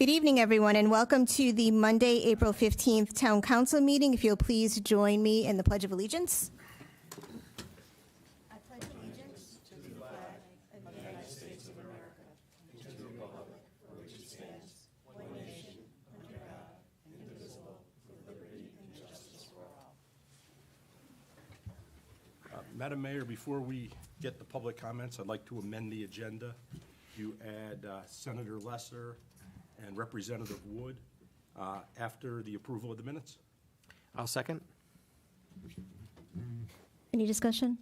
Good evening, everyone, and welcome to the Monday, April 15th Town Council meeting. If you'll please join me in the Pledge of Allegiance. I pledge allegiance to the flag of the United States of America, and to the republic for which it stands, one nation, under God, indivisible, with liberty and justice for all. Madam Mayor, before we get the public comments, I'd like to amend the agenda. You add Senator Lesser and Representative Wood after the approval of the minutes. I'll second. Any discussion?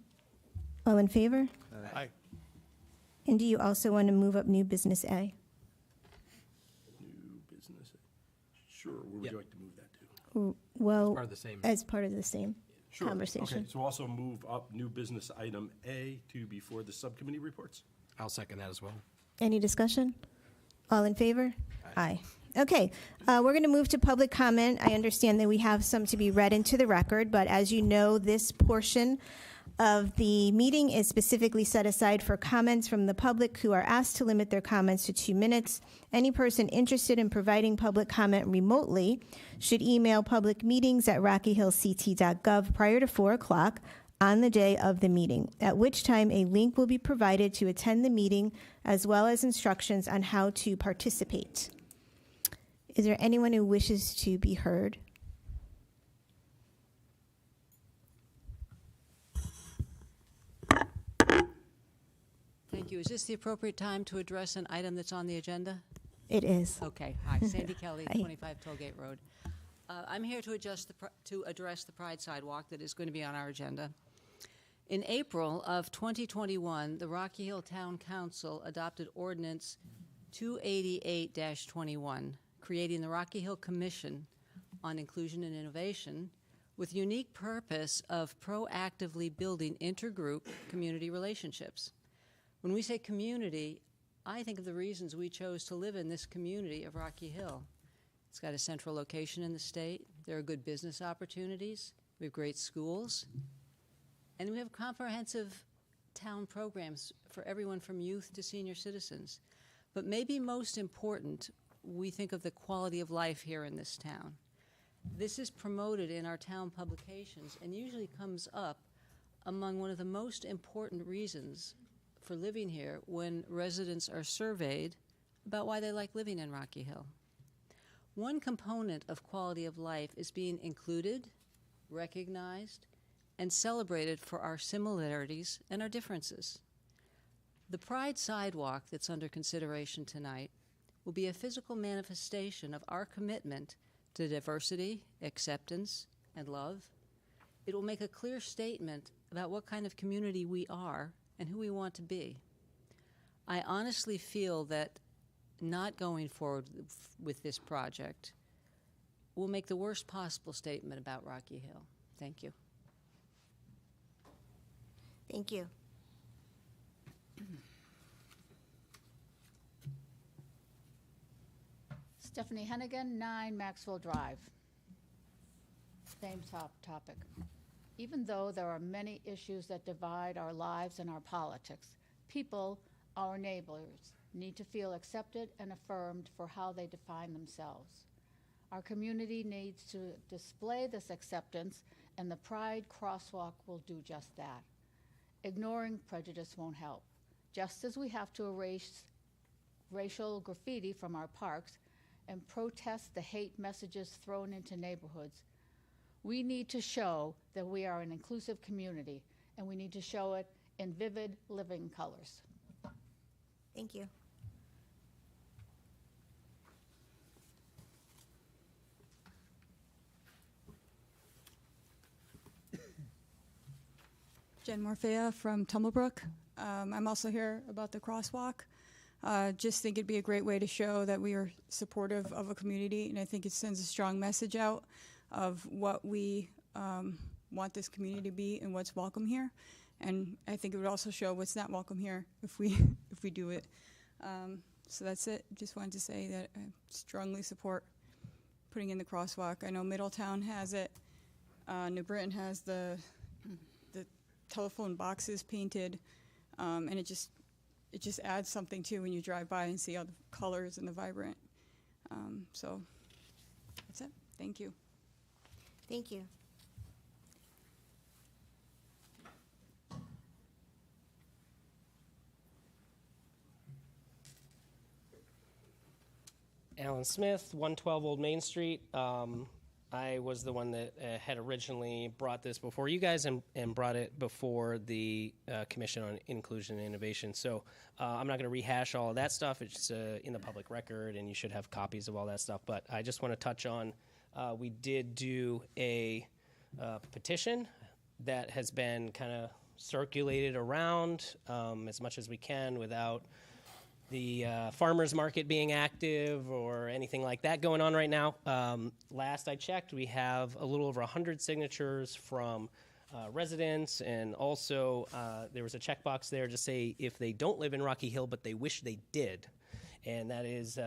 All in favor? Aye. And do you also want to move up new business A? New business. Sure, where would Yep. you like to move that to? Well, Part of the same. as part of the same Sure. conversation. Okay, so also move up new business item A to before the subcommittee reports. I'll second that as well. Any discussion? All in favor? Aye. Okay, we're going to move to public comment. I understand that we have some to be read into the record, but as you know, this portion of the meeting is specifically set aside for comments from the public who are asked to limit their comments to 2 minutes. Any person interested in providing public comment remotely should email publicmeetings@rockyhillct.gov prior to 4 o'clock on the day of the meeting, at which time a link will be provided to attend the meeting, as well as instructions on how to participate. Is there anyone who wishes to be heard? Thank you. Is this the appropriate time to address an item that's on the agenda? It is. Okay. Hi, Sandy Kelly, Hi. 25 Tollgate Road. I'm here to address the Pride Sidewalk that is going to be on our agenda. In April of 2021, the Rocky Hill Town Council adopted Ordinance 288-21, creating the Rocky Hill Commission on Inclusion and Innovation with unique purpose of proactively building intergroup community relationships. When we say community, I think of the reasons we chose to live in this community of Rocky Hill. It's got a central location in the state. There are good business opportunities. We have great schools. And we have comprehensive town programs for everyone from youth to senior citizens. But maybe most important, we think of the quality of life here in this town. This is promoted in our town publications and usually comes up among one of the most important reasons for living here when residents are surveyed about why they like living in Rocky Hill. One component of quality of life is being included, recognized, and celebrated for our similarities and our differences. The Pride Sidewalk that's under consideration tonight will be a physical manifestation of our commitment to diversity, acceptance, and love. It will make a clear statement about what kind of community we are and who we want to be. I honestly feel that not going forward with this project will make the worst possible statement about Rocky Hill. Thank you. Thank you. Stephanie Hennigan, 9 Maxwell Drive. Same topic. Even though there are many issues that divide our lives and our politics, people, our neighbors, need to feel accepted and affirmed for how they define themselves. Our community needs to display this acceptance, and the Pride Crosswalk will do just that. Ignoring prejudice won't help. Just as we have to erase racial graffiti from our parks and protest the hate messages thrown into neighborhoods, we need to show that we are an inclusive community, and we need to show it in vivid, living colors. Thank you. Jen Morfea from Tumblebrook. I'm also here about the crosswalk. Just think it'd be a great way to show that we are supportive of a community, and I think it sends a strong message out of what we want this community to be and what's welcome here. And I think it would also show what's not welcome here if we do it. So that's it. Just wanted to say that I strongly support putting in the crosswalk. I know Middletown has it. New Britain has the telephone boxes painted, and it just adds something too when you drive by and see all the colors and the vibrant So that's it. Thank you. Thank you. Alan Smith, 112 Old Main Street. I was the one that had originally brought this before you guys and brought it before the Commission on Inclusion and Innovation. So I'm not going to rehash all of that stuff. It's in the public record, and you should have copies of all that stuff. But I just want to touch on, we did do a petition that has been kind of circulated around as much as we can without the farmers market being active or anything like that going on right now. Last I checked, we have a little over 100 signatures from residents, and also there was a checkbox there to say if they don't live in Rocky Hill but they wish they did, and that is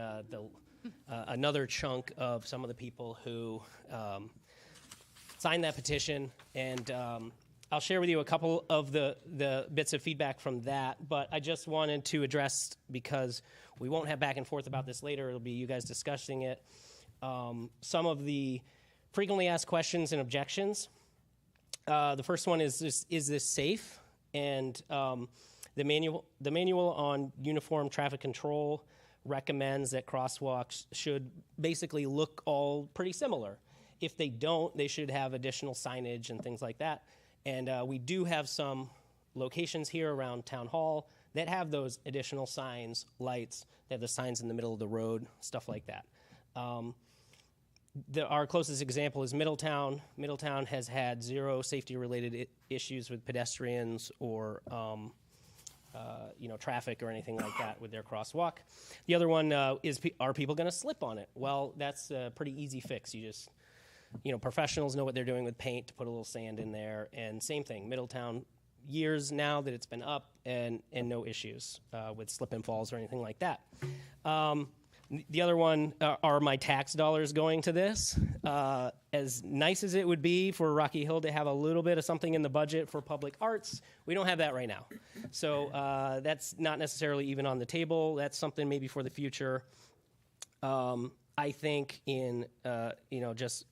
another chunk of some of the people who signed that petition. And I'll share with you a couple of the bits of feedback from that, but I just wanted to address, because we won't have back and forth about this later, it'll be you guys discussing it, some of the frequently asked questions and objections. The first one is this safe? And the manual on uniform traffic control recommends that crosswalks should basically look all pretty similar. If they don't, they should have additional signage and things like that. And we do have some locations here around Town Hall that have those additional signs, lights. They have the signs in the middle of the road, stuff like that. Our closest example is Middletown. Middletown has had zero safety-related issues with pedestrians or traffic or anything like that with their crosswalk. The other one is, are people going to slip on it? Well, that's a pretty easy fix. You just... professionals know what they're doing with paint to put a little sand in there. And same thing, Middletown, years now that it's been up, and no issues with slip and falls or anything like that. The other one, are my tax dollars going to this? As nice as it would be for Rocky Hill to have a little bit of something in the budget for public arts, we don't have that right now. So that's not necessarily even on the table. That's something maybe for the future. I think in, just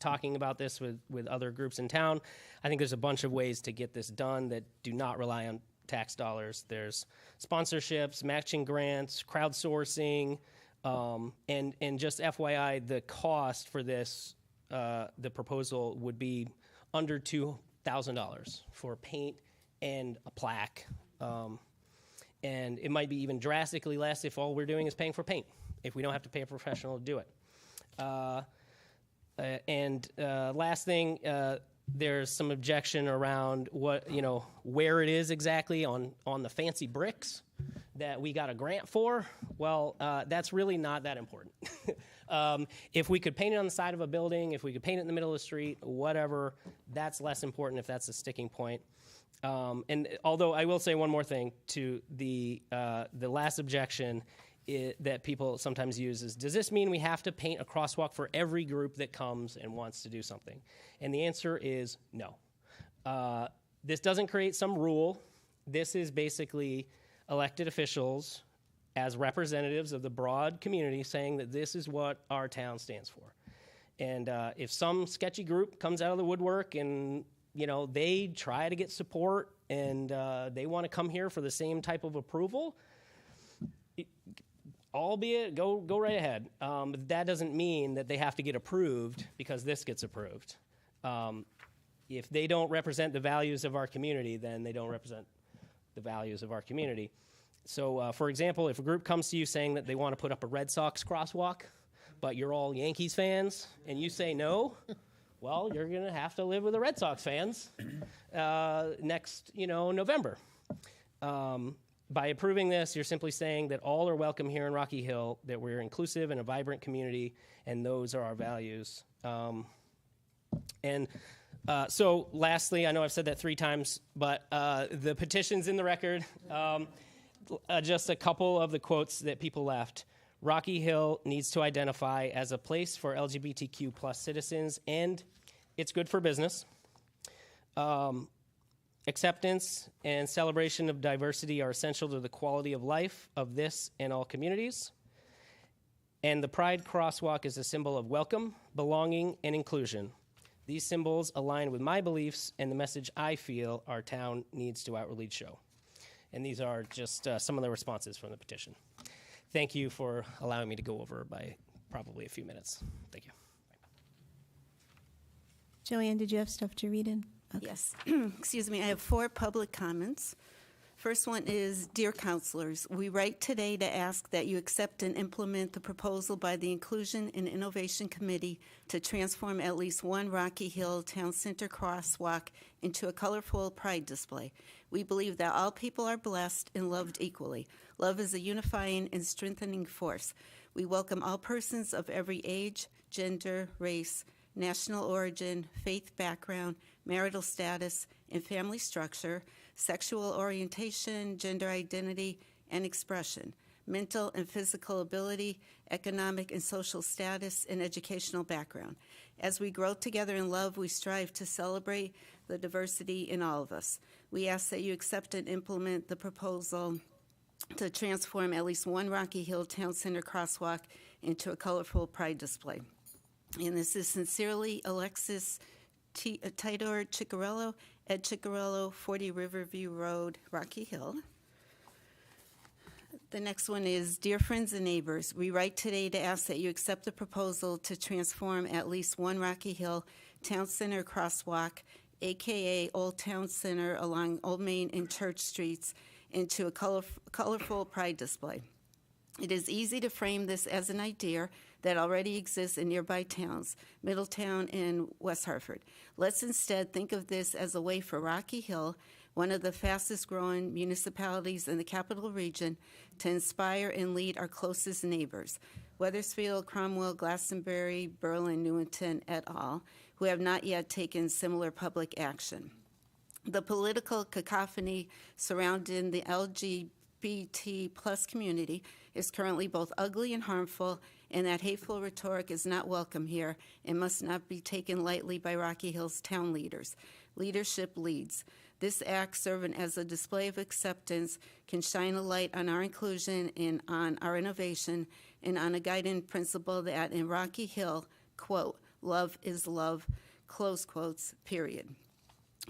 talking about this with other groups in town, I think there's a bunch of ways to get this done that do not rely on tax dollars. There's sponsorships, matching grants, crowdsourcing, and just FYI, the cost for this, the proposal would be under $2,000 for paint and a plaque. And it might be even drastically less if all we're doing is paying for paint, if we don't have to pay a professional to do it. Last thing, there's some objection around where it is exactly on the fancy bricks that we got a grant for. Well, that's really not that important. If we could paint it on the side of a building, if we could paint it in the middle of the street, whatever, that's less important if that's a sticking point. And although I will say one more thing to the last objection that people sometimes use is, does this mean we have to paint a crosswalk for every group that comes and wants to do something? And the answer is no. This doesn't create some rule. This is basically elected officials as representatives of the broad community saying that this is what our town stands for. And if some sketchy group comes out of the woodwork and they try to get support and they want to come here for the same type of approval, albeit, go right ahead. But that doesn't mean that they have to get approved because this gets approved. If they don't represent the values of our community, then they don't represent the values of our community. So, for example, if a group comes to you saying that they want to put up a Red Sox crosswalk, but you're all Yankees fans, and you say no, well, you're going to have to live with the Red Sox fans next, November. By approving this, you're simply saying that all are welcome here in Rocky Hill, that we're inclusive and a vibrant community, and those are our values. So lastly, I know I've said that 3 times, but the petition's in the record. Just a couple of the quotes that people left. Rocky Hill needs to identify as a place for LGBTQ plus citizens, and it's good for business. Acceptance and celebration of diversity are essential to the quality of life of this and all communities. And the Pride Crosswalk is a symbol of welcome, belonging, and inclusion. These symbols align with my beliefs and the message I feel our town needs to outwardly show. And these are just some of the responses from the petition. Thank you for allowing me to go over by probably a few minutes. Thank you. Joanne, did you have stuff to read in? Okay. Yes. Excuse me. I have 4 public comments. First one is, Dear Councilors, we write today to ask that you accept and implement the proposal by the Inclusion and Innovation Committee to transform at least one Rocky Hill Town Center crosswalk into a colorful pride display. We believe that all people are blessed and loved equally. Love is a unifying and strengthening force. We welcome all persons of every age, gender, race, national origin, faith background, marital status, and family structure, sexual orientation, gender identity, and expression, mental and physical ability, economic and social status, and educational background. As we grow together in love, we strive to celebrate the diversity in all of us. We ask that you accept and implement the proposal to transform at least one Rocky Hill Town Center crosswalk into a colorful pride display. And this is sincerely Alexis Tidor Ciccarello, Ed Ciccarello, 40 Riverview Road, Rocky Hill. The next one is, Dear friends and neighbors, we write today to ask that you accept the proposal to transform at least one Rocky Hill Town Center crosswalk, aka Old Town Center along Old Main and Church Streets, into a colorful pride display. It is easy to frame this as an idea that already exists in nearby towns, Middletown and West Hartford. Let's instead think of this as a way for Rocky Hill, one of the fastest growing municipalities in the capital region, to inspire and lead our closest neighbors, Wethersfield, Cromwell, Glastonbury, Berlin, Newington, et al., who have not yet taken similar public action. The political cacophony surrounding the LGBT plus community is currently both ugly and harmful, and that hateful rhetoric is not welcome here and must not be taken lightly by Rocky Hill's town leaders. Leadership leads. This act, serving as a display of acceptance, can shine a light on our inclusion and on our innovation, and on a guiding principle that in Rocky Hill, quote, love is love, close quotes, period.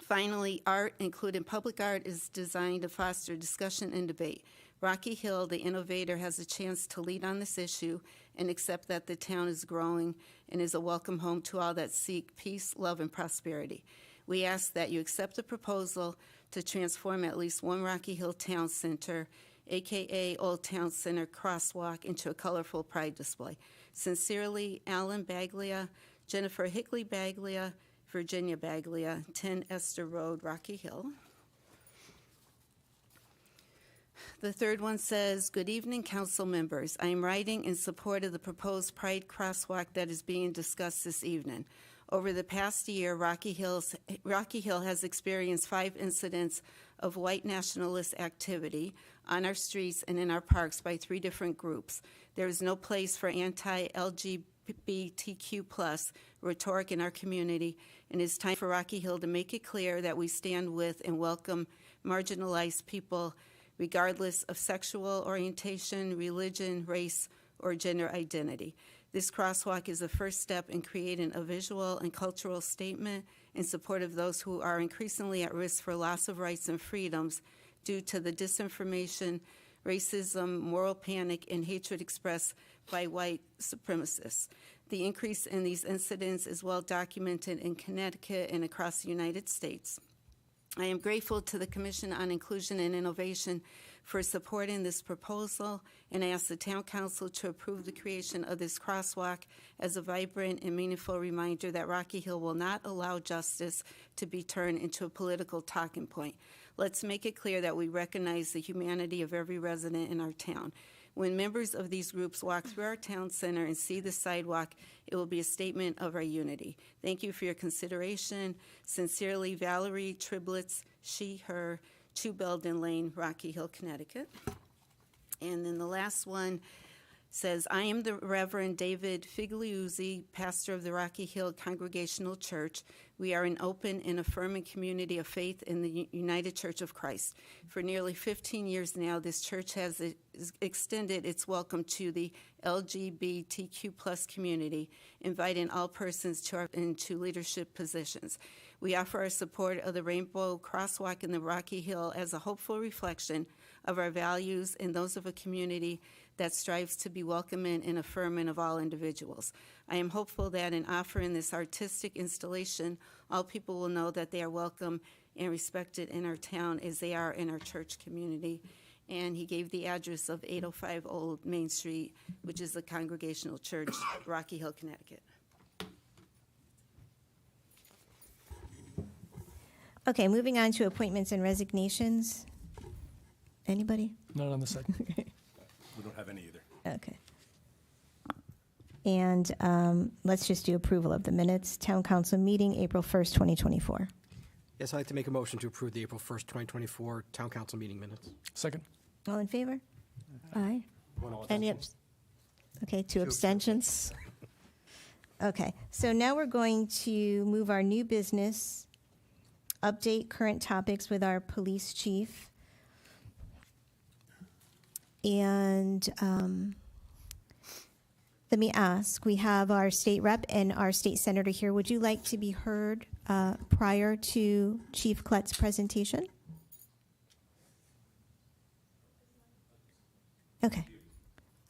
Finally, art, including public art, is designed to foster discussion and debate. Rocky Hill, the innovator, has a chance to lead on this issue and accept that the town is growing and is a welcome home to all that seek peace, love, and prosperity. We ask that you accept the proposal to transform at least one Rocky Hill Town Center, aka Old Town Center crosswalk, into a colorful pride display. Sincerely, Alan Baglia, Jennifer Hickley Baglia, Virginia Baglia, 10 Esther Road, Rocky Hill. The third one says, Good evening, council members. I am writing in support of the proposed Pride crosswalk that is being discussed this evening. Over the past year, Rocky Hill has experienced 5 incidents of white nationalist activity on our streets and in our parks by 3 different groups. There is no place for anti-LGBTQ+ rhetoric in our community, and it's time for Rocky Hill to make it clear that we stand with and welcome marginalized people regardless of sexual orientation, religion, race, or gender identity. This crosswalk is the first step in creating a visual and cultural statement in support of those who are increasingly at risk for loss of rights and freedoms due to the disinformation, racism, moral panic, and hatred expressed by white supremacists. The increase in these incidents is well documented in Connecticut and across the United States. I am grateful to the Commission on Inclusion and Innovation for supporting this proposal, and I ask the Town Council to approve the creation of this crosswalk as a vibrant and meaningful reminder that Rocky Hill will not allow justice to be turned into a political talking point. Let's make it clear that we recognize the humanity of every resident in our town. When members of these groups walk through our town center and see the sidewalk, it will be a statement of our unity. Thank you for your consideration. Sincerely, Valerie Triblets, she, her, 2 Belden Lane, Rocky Hill, Connecticut. And then the last one says, I am the Reverend David Figliuzzi, pastor of the Rocky Hill Congregational Church. We are an open and affirming community of faith in the United Church of Christ. For nearly 15 years now, this church has extended its welcome to the LGBTQ plus community, inviting all persons into leadership positions. We offer our support of the Rainbow Crosswalk in the Rocky Hill as a hopeful reflection of our values and those of a community that strives to be welcoming and affirming of all individuals. I am hopeful that in offering this artistic installation, all people will know that they are welcome and respected in our town as they are in our church community. And he gave the address of 805 Old Main Street, which is the Congregational Church, Rocky Hill, Connecticut. Okay, moving on to appointments and resignations. Anybody? Not on the second. We don't have any either. Okay. And let's just do approval of the minutes. Town council meeting, April 1st, 2024. Yes, I'd like to make a motion to approve the April 1st, 2024 Town Council meeting minutes. Second. All in favor? Aye. One all Any abstentions. Okay, two abstentions. Okay, so now we're going to move our new business, update current topics with our police chief. And let me ask, we have our state rep and our state senator here. Would you like to be heard prior to Chief Klett's presentation? Okay.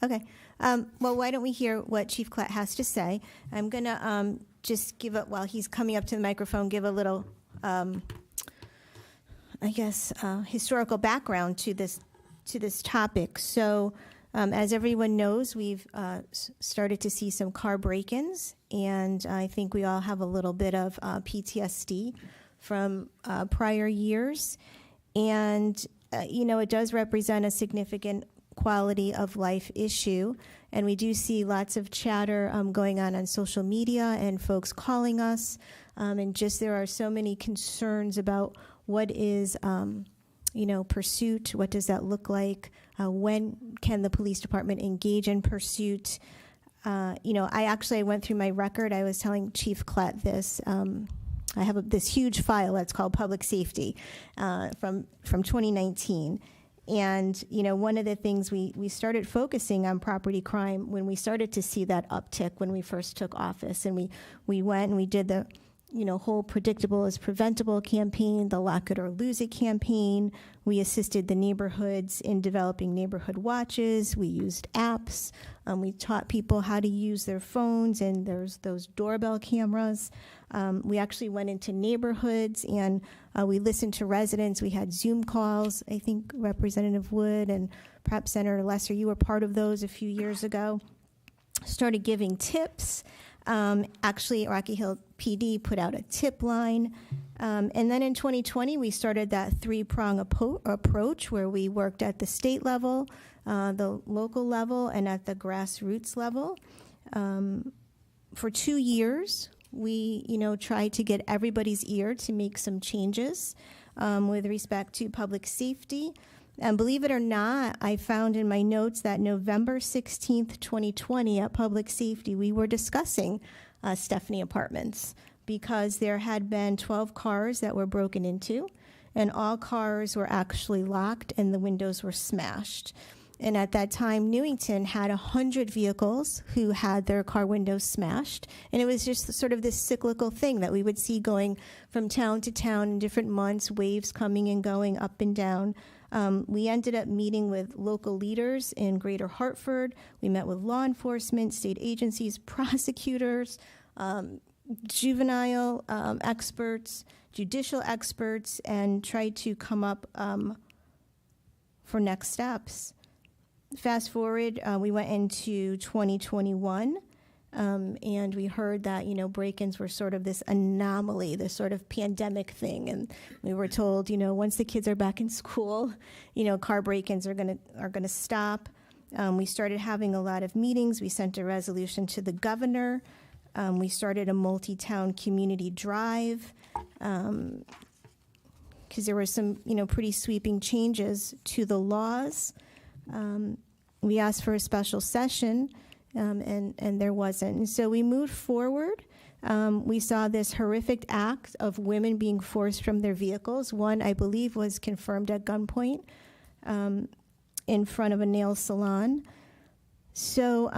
Okay. Well, why don't we hear what Chief Klett has to say? I'm going to just give it, while he's coming up to the microphone, give a little, historical background to this topic. So, as everyone knows, we've started to see some car break-ins, and I think we all have a little bit of PTSD from prior years. And, it does represent a significant quality of life issue, and we do see lots of chatter going on social media and folks calling us, and just there are so many concerns about what is pursuit, what does that look like, when can the police department engage in pursuit. I went through my record. I was telling Chief Klett this. I have this huge file that's called Public Safety from 2019. And, one of the things we started focusing on property crime when we started to see that uptick when we first took office. And we went and we did the, whole Predictable is Preventable campaign, the Lock It or Lose It campaign. We assisted the neighborhoods in developing neighborhood watches. We used apps. We taught people how to use their phones, and there's those doorbell cameras. We actually went into neighborhoods and we listened to residents. We had Zoom calls. I think Representative Wood and perhaps Senator Lesser, you were part of those a few years ago. Started giving tips. Actually, Rocky Hill PD put out a tip line. And then in 2020, we started that three-prong approach where we worked at the state level, the local level, and at the grassroots level. For 2 years, we, tried to get everybody's ear to make some changes with respect to public safety. And believe it or not, I found in my notes that November 16th, 2020, at Public Safety, we were discussing Stephanie Apartments because there had been 12 cars that were broken into, and all cars were actually locked and the windows were smashed. And at that time, Newington had 100 vehicles who had their car windows smashed. And it was just sort of this cyclical thing that we would see going from town to town in different months, waves coming and going up and down. We ended up meeting with local leaders in Greater Hartford. We met with law enforcement, state agencies, prosecutors, juvenile experts, judicial experts, and tried to come up for next steps. Fast forward, we went into 2021, and we heard that, break-ins were sort of this anomaly, this sort of pandemic thing. And we were told, once the kids are back in school, car break-ins are gonna stop. We started having a lot of meetings. We sent a resolution to the governor. We started a multi-town community drive because there were some, pretty sweeping changes to the laws. we asked for a special session, and there wasn't. And so we moved forward. We saw this horrific act of women being forced from their vehicles. One, I believe, was confirmed at gunpoint in front of a nail salon. So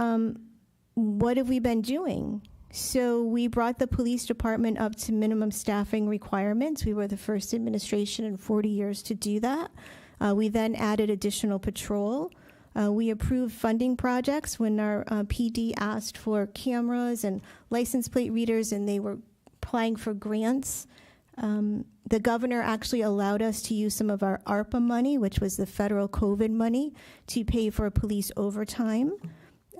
what have we been doing? So we brought the police department up to minimum staffing requirements. We were the first administration in 40 years to do that. We then added additional patrol. We approved funding projects when our PD asked for cameras and license plate readers, and they were applying for grants. The governor actually allowed us to use some of our ARPA money, which was the federal COVID money, to pay for police overtime.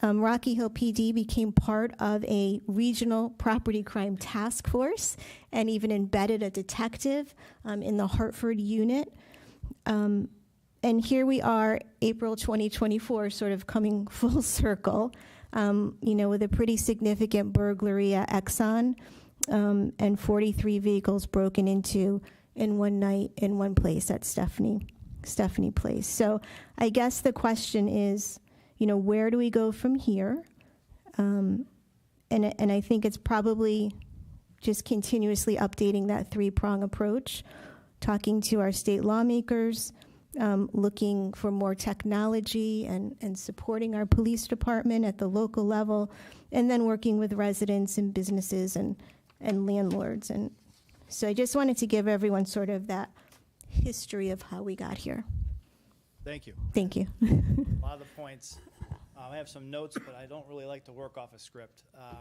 Rocky Hill PD became part of a regional property crime task force and even embedded a detective in the Hartford unit. And here we are, April 2024, sort of coming full circle, with a pretty significant burglary at Exxon and 43 vehicles broken into in one night in one place at Stephanie Place. So I guess the question is, where do we go from here? And I think it's probably just continuously updating that three-prong approach, talking to our state lawmakers, looking for more technology and supporting our police department at the local level, and then working with residents and businesses and landlords. And so I just wanted to give everyone sort of that history of how we got here. Thank you. Thank you. A lot of the points. I have some notes, but I don't really like to work off a script. I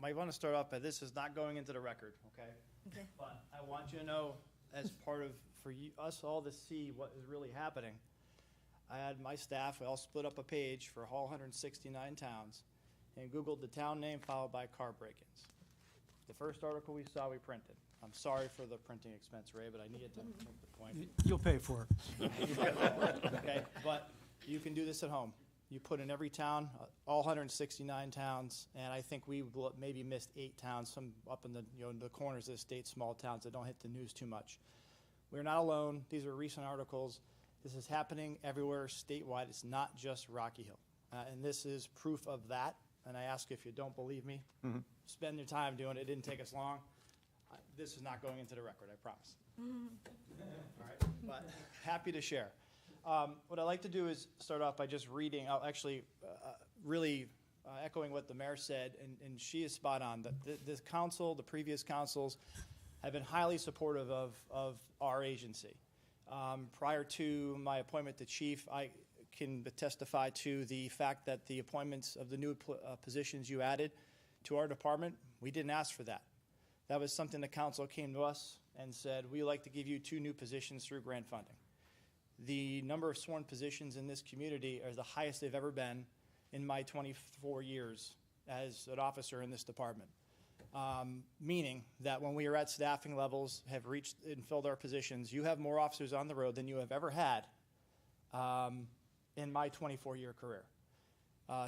might want to start off by this is not going into the record, okay? Okay. But I want you to know, as part of, for us all to see what is really happening, I had my staff, we all split up a page for all 169 towns and Googled the town name followed by car break-ins. The first article we saw, we printed. I'm sorry for the printing expense, Ray, but I needed to make the point. You'll pay for it. Okay, but you can do this at home. You put in every town, all 169 towns, and I think we maybe missed 8 towns, some up in the in the corners of the state, small towns that don't hit the news too much. We're not alone. These are recent articles. This is happening everywhere statewide. It's not just Rocky Hill, and this is proof of that. And I ask if you don't believe me, spend your time doing it. It didn't take us long. This is not going into the record, I promise. All right, but happy to share. What I'd like to do is start off by just reading, really echoing what the mayor said, and she is spot on. The council, the previous councils, have been highly supportive of our agency. Prior to my appointment to chief, I can testify to the fact that the appointments of the new positions you added to our department, we didn't ask for that. That was something the council came to us and said, we'd like to give you 2 new positions through grant funding. The number of sworn positions in this community are the highest they've ever been in my 24 years as an officer in this department. Meaning that when we are at staffing levels, have reached and filled our positions, you have more officers on the road than you have ever had in my 24-year career.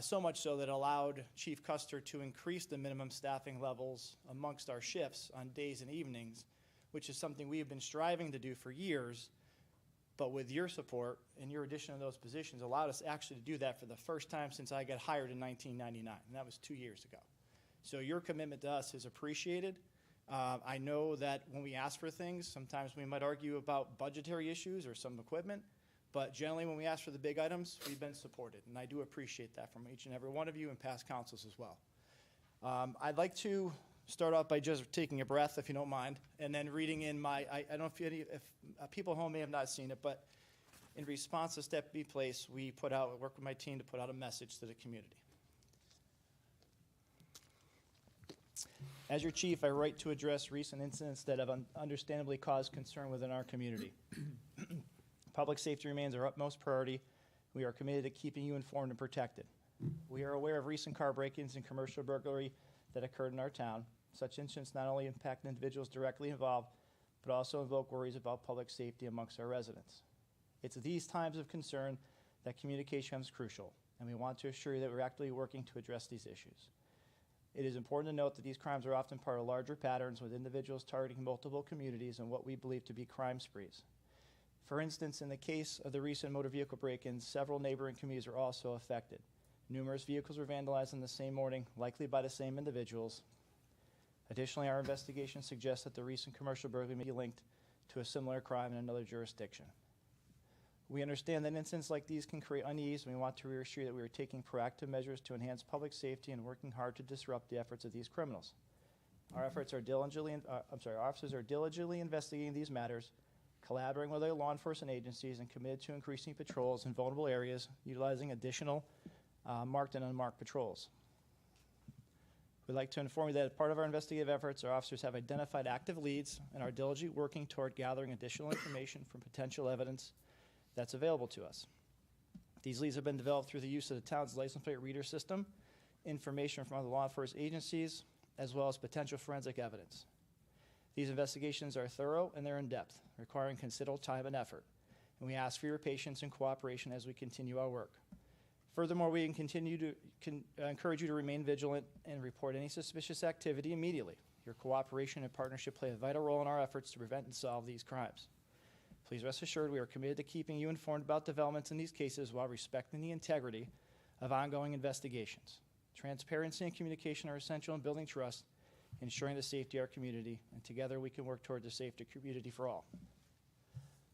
So much so that allowed Chief Custer to increase the minimum staffing levels amongst our shifts on days and evenings, which is something we have been striving to do for years, but with your support and your addition of those positions allowed us actually to do that for the first time since I got hired in 1999, and that was 2 years ago. So your commitment to us is appreciated. I know that when we ask for things, sometimes we might argue about budgetary issues or some equipment, but generally when we ask for the big items, we've been supported, and I do appreciate that from each and every one of you and past councils as well. I'd like to start off by just taking a breath, if you don't mind, and then reading in my, I don't know if people at home may have not seen it, but in response to Stephanie Place, we worked with my team to put out a message to the community. As your chief, I write to address recent incidents that have understandably caused concern within our community. Public safety remains our utmost priority. We are committed to keeping you informed and protected. We are aware of recent car break-ins and commercial burglary that occurred in our town. Such incidents not only impact individuals directly involved, but also invoke worries about public safety amongst our residents. It's these times of concern that communication becomes crucial, and we want to assure you that we're actively working to address these issues. It is important to note that these crimes are often part of larger patterns with individuals targeting multiple communities and what we believe to be crime sprees. For instance, in the case of the recent motor vehicle break-ins, several neighboring communities were also affected. Numerous vehicles were vandalized in the same morning, likely by the same individuals. Additionally, our investigation suggests that the recent commercial burglary may be linked to a similar crime in another jurisdiction. We understand that incidents like these can create unease, and we want to reassure you that we are taking proactive measures to enhance public safety and working hard to disrupt the efforts of these criminals. Our officers are diligently investigating these matters, collaborating with other law enforcement agencies, and committed to increasing patrols in vulnerable areas, utilizing additional marked and unmarked patrols. We'd like to inform you that as part of our investigative efforts, our officers have identified active leads and are diligently working toward gathering additional information from potential evidence that's available to us. These leads have been developed through the use of the town's license plate reader system, information from other law enforcement agencies, as well as potential forensic evidence. These investigations are thorough and they're in-depth, requiring considerable time and effort, and we ask for your patience and cooperation as we continue our work. Furthermore, we continue to encourage you to remain vigilant and report any suspicious activity immediately. Your cooperation and partnership play a vital role in our efforts to prevent and solve these crimes. Please rest assured we are committed to keeping you informed about developments in these cases while respecting the integrity of ongoing investigations. Transparency and communication are essential in building trust, ensuring the safety of our community, and together we can work toward the safety community for all.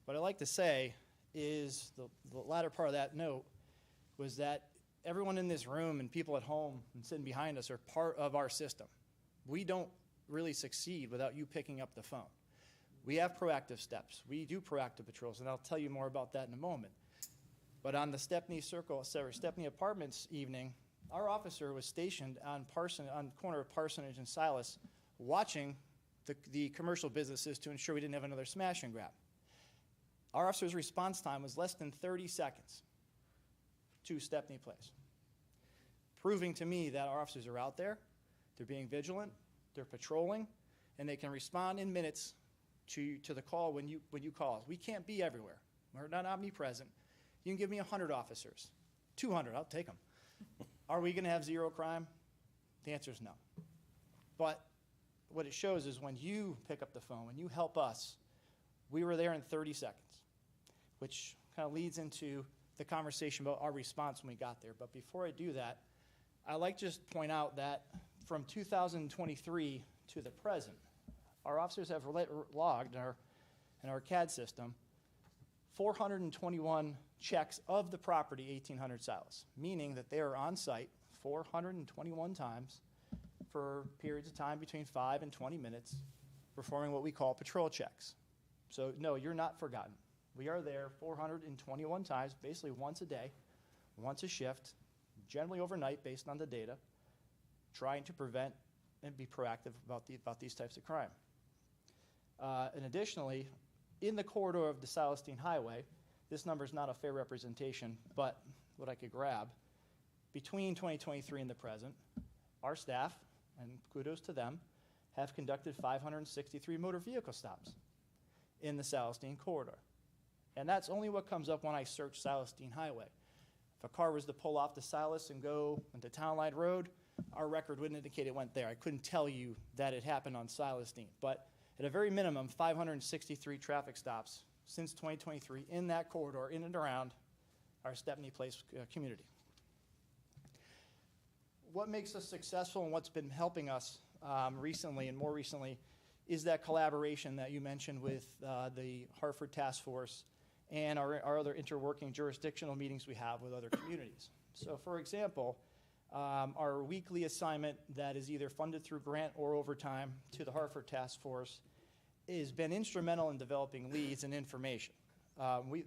What I'd like to say is the latter part of that note was that everyone in this room and people at home and sitting behind us are part of our system. We don't really succeed without you picking up the phone. We have proactive steps. We do proactive patrols, and I'll tell you more about that in a moment. But on the Stepney Apartments evening, our officer was stationed on the corner of Parsonage and Silas, watching the commercial businesses to ensure we didn't have another smash and grab. Our officer's response time was less than 30 seconds to Stepney Place, proving to me that our officers are out there, they're being vigilant, they're patrolling, and they can respond in minutes to the call when you call us. We can't be everywhere. We're not omnipresent. You can give me 100 officers, 200, I'll take them. Are we going to have zero crime? The answer is no. But what it shows is when you pick up the phone, when you help us, we were there in 30 seconds, which kind of leads into the conversation about our response when we got there. But before I do that, I'd like to just point out that from 2023 to the present, our officers have logged in our CAD system 421 checks of the property 1800 Silas, meaning that they are on site 421 times for periods of time between 5 and 20 minutes, performing what we call patrol checks. So no, you're not forgotten. We are there 421 times, basically once a day, once a shift, generally overnight based on the data, trying to prevent and be proactive about these types of crime. And additionally, in the corridor of the Silas Deane Highway, this number is not a fair representation, but what I could grab, between 2023 and the present, our staff, and kudos to them, have conducted 563 motor vehicle stops in the Silas Deane corridor. And that's only what comes up when I search Silas Deane Highway. If a car was to pull off the Silas and go into Town Line Road, our record wouldn't indicate it went there. I couldn't tell you that it happened on Silas Deane. But at a very minimum, 563 traffic stops since 2023 in that corridor, in and around our Stepney Place community. What makes us successful and what's been helping us recently and more recently is that collaboration that you mentioned with the Hartford Task Force and our other interworking jurisdictional meetings we have with other communities. So for example, our weekly assignment that is either funded through grant or overtime to the Hartford Task Force has been instrumental in developing leads and information.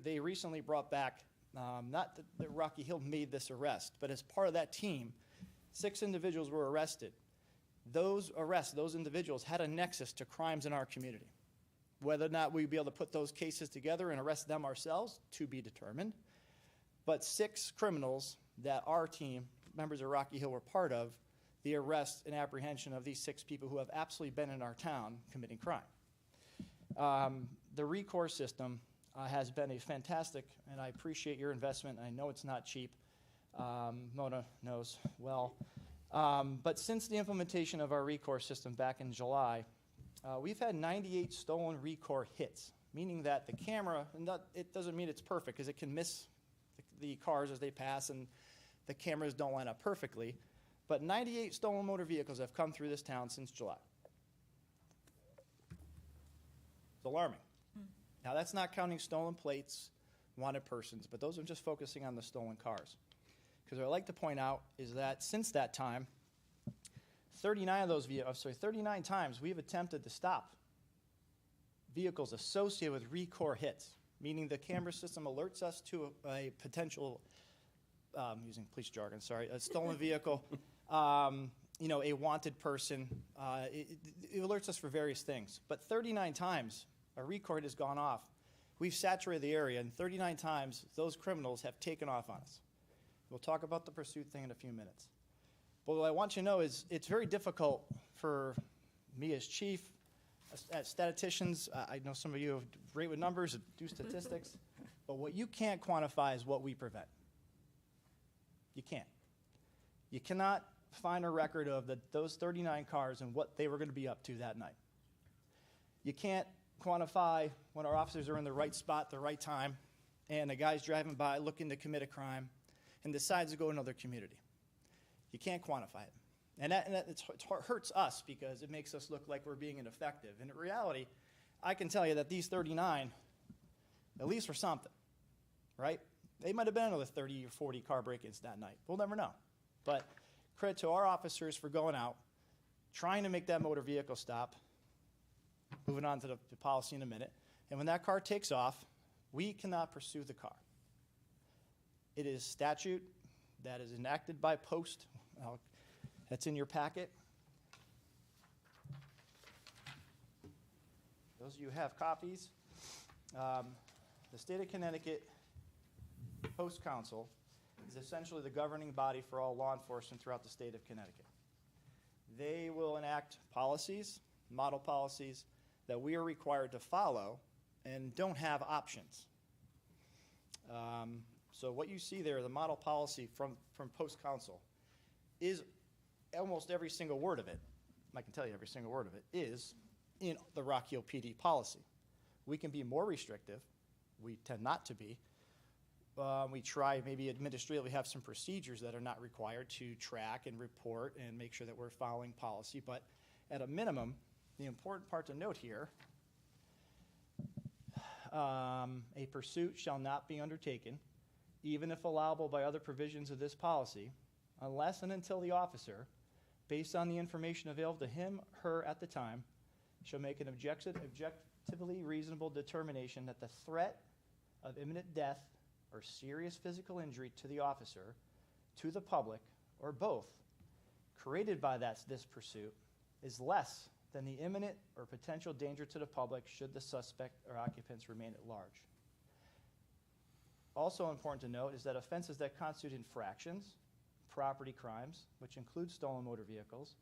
They recently brought back, not that Rocky Hill made this arrest, but as part of that team, 6 individuals were arrested. Those arrests, those individuals had a nexus to crimes in our community. Whether or not we'd be able to put those cases together and arrest them ourselves, to be determined. But 6 criminals that our team, members of Rocky Hill, were part of, the arrest and apprehension of these 6 people who have absolutely been in our town committing crime. The recourse system has been a fantastic, and I appreciate your investment. I know it's not cheap. Mona knows well. But since the implementation of our recourse system back in July, we've had 98 stolen recourse hits, meaning that the camera, and it doesn't mean it's perfect because it can miss the cars as they pass and the cameras don't line up perfectly, but 98 stolen motor vehicles have come through this town since July. It's alarming. Now, that's not counting stolen plates, wanted persons, but those are just focusing on the stolen cars. Because what I'd like to point out is that since that time, 39 times we've attempted to stop vehicles associated with RECORE hits, meaning the camera system alerts us to a potential, using police jargon, sorry, a stolen vehicle, a wanted person. It alerts us for various things. But 39 times a RECORE hit has gone off. We've saturated the area, and 39 times those criminals have taken off on us. We'll talk about the pursuit thing in a few minutes. But what I want you to know is it's very difficult for me as chief, as statisticians. I know some of you are great with numbers and do statistics, but what you can't quantify is what we prevent. You can't. You cannot find a record of those 39 cars and what they were going to be up to that night. You can't quantify when our officers are in the right spot, the right time, and a guy's driving by looking to commit a crime and decides to go to another community. You can't quantify it. And it hurts us because it makes us look like we're being ineffective. And in reality, I can tell you that these 39, at least for something, right? They might have been another 30 or 40 car break-ins that night. We'll never know. But credit to our officers for going out, trying to make that motor vehicle stop, moving on to the policy in a minute. And when that car takes off, we cannot pursue the car. It is statute that is enacted by post. That's in your packet. Those of you who have copies, the state of Connecticut Post Council is essentially the governing body for all law enforcement throughout the state of Connecticut. They will enact policies, model policies, that we are required to follow and don't have options. So what you see there, the model policy from Post Council, is almost every single word of it, I can tell you every single word of it, is in the Rock Hill PD policy. We can be more restrictive. We tend not to be. We try, maybe administratively, have some procedures that are not required to track and report and make sure that we're following policy. But at a minimum, the important part to note here, a pursuit shall not be undertaken, even if allowable by other provisions of this policy, unless and until the officer, based on the information available to him, her at the time, shall make an objectively reasonable determination that the threat of imminent death or serious physical injury to the officer, to the public, or both, created by this pursuit, is less than the imminent or potential danger to the public should the suspect or occupants remain at large. Also important to note is that offenses that constitute infractions, property crimes, which include stolen motor vehicles,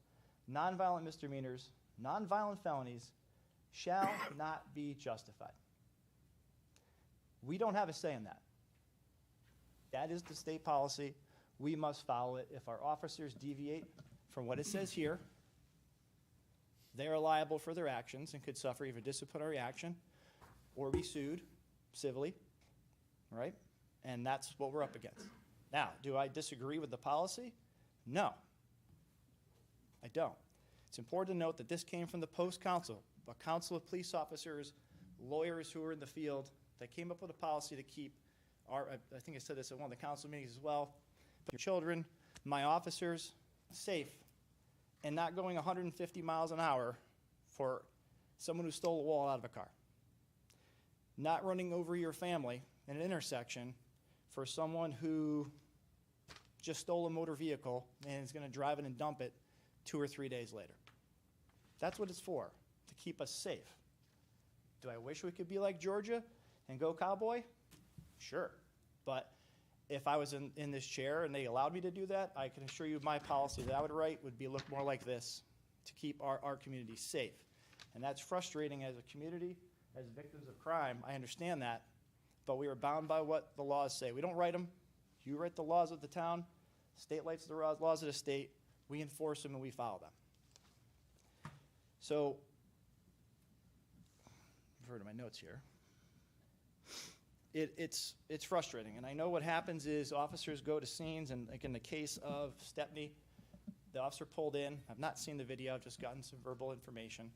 nonviolent misdemeanors, nonviolent felonies, shall not be justified. We don't have a say in that. That is the state policy. We must follow it. If our officers deviate from what it says here, they are liable for their actions and could suffer either disciplinary action or be sued civilly, right? And that's what we're up against. Now, do I disagree with the policy? No, I don't. It's important to note that this came from the Post Council, a council of police officers, lawyers who were in the field that came up with a policy to keep our, I think I said this at one of the council meetings as well, your children, my officers, safe, and not going 150 miles an hour for someone who stole a wall out of a car. Not running over your family in an intersection for someone who just stole a motor vehicle and is going to drive it and dump it 2 or 3 days later. That's what it's for, to keep us safe. Do I wish we could be like Georgia and go cowboy? Sure. But if I was in this chair and they allowed me to do that, I can assure you my policy that I would write would look more like this, to keep our community safe. And that's frustrating as a community, as victims of crime. I understand that. But we are bound by what the laws say. We don't write them. You write the laws of the town. State writes the laws of the state. We enforce them and we follow them. So, refer to my notes here. it's frustrating. And I know what happens is officers go to scenes, and like in the case of Stepney, the officer pulled in. I've not seen the video, I've just gotten some verbal information.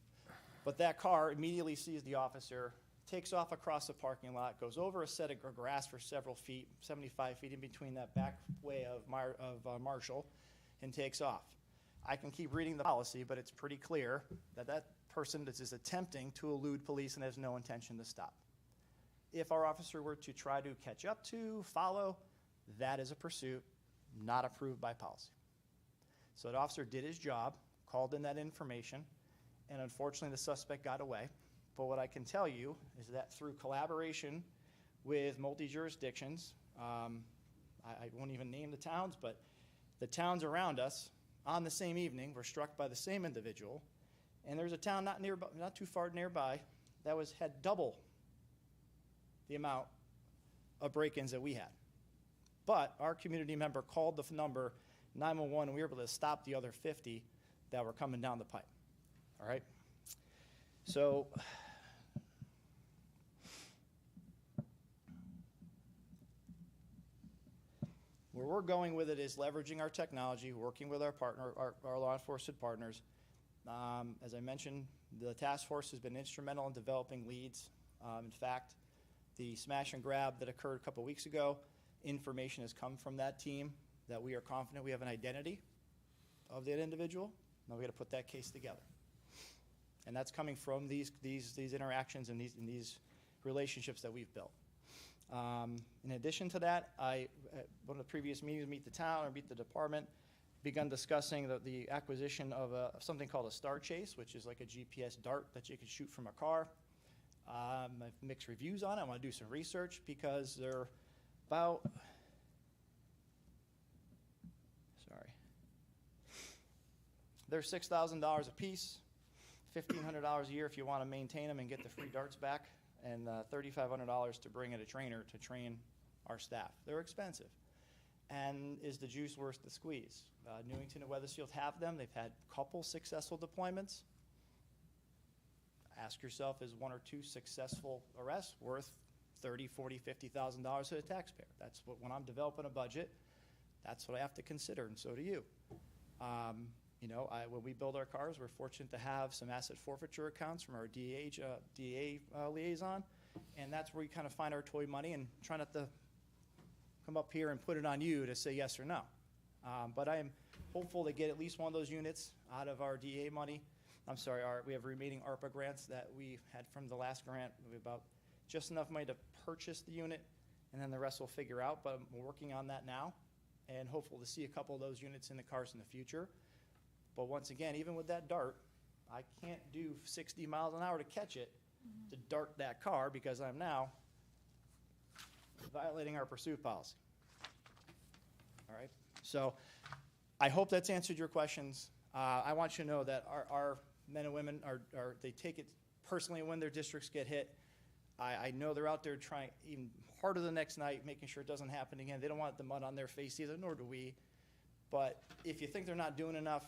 But that car immediately sees the officer, takes off across the parking lot, goes over a set of grass for several feet, 75 feet in between that back way of Marshall, and takes off. I can keep reading the policy, but it's pretty clear that that person is attempting to elude police and has no intention to stop. If our officer were to try to catch up to, follow, that is a pursuit not approved by policy. So the officer did his job, called in that information, and unfortunately the suspect got away. But what I can tell you is that through collaboration with multi-jurisdictions, I won't even name the towns, but the towns around us on the same evening were struck by the same individual. And there's a town not too far nearby that had double the amount of break-ins that we had. But our community member called the number 911, and we were able to stop the other 50 that were coming down the pipe. All right? So where we're going with it is leveraging our technology, working with our law enforcement partners. As I mentioned, the task force has been instrumental in developing leads. In fact, the smash and grab that occurred a couple weeks ago, information has come from that team that we are confident we have an identity of that individual. Now we got to put that case together. And that's coming from these interactions and these relationships that we've built. In addition to that, one of the previous meetings, Meet the Town or Meet the Department, begun discussing the acquisition of something called a Star Chase, which is like a GPS dart that you can shoot from a car. I've mixed reviews on it. I want to do some research because they're about, they're $6,000 a piece, $1,500 a year if you want to maintain them and get the free darts back, and $3,500 to bring in a trainer to train our staff. They're expensive. And is the juice worth the squeeze? Newington and Wethersfield have them. They've had a couple successful deployments. Ask yourself, is one or two successful arrests worth $30,000, $40,000, $50,000 to the taxpayer? That's what, when I'm developing a budget, that's what I have to consider, and so do you. You know, when we build our cars, we're fortunate to have some asset forfeiture accounts from our DA liaison, and that's where we kind of find our toy money and try not to come up here and put it on you to say yes or no. But I am hopeful to get at least one of those units out of our DA money. I'm sorry, we have remaining ARPA grants that we had from the last grant. We have about just enough money to purchase the unit, and then the rest we'll figure out, but I'm working on that now, and hopeful to see a couple of those units in the cars in the future. But once again, even with that dart, I can't do 60 miles an hour to catch it, to dart that car, because I'm now violating our pursuit policy. All right? So I hope that's answered your questions. I want you to know that our men and women, they take it personally when their districts get hit. I know they're out there trying even harder the next night, making sure it doesn't happen again. They don't want the mud on their face either, nor do we. But if you think they're not doing enough,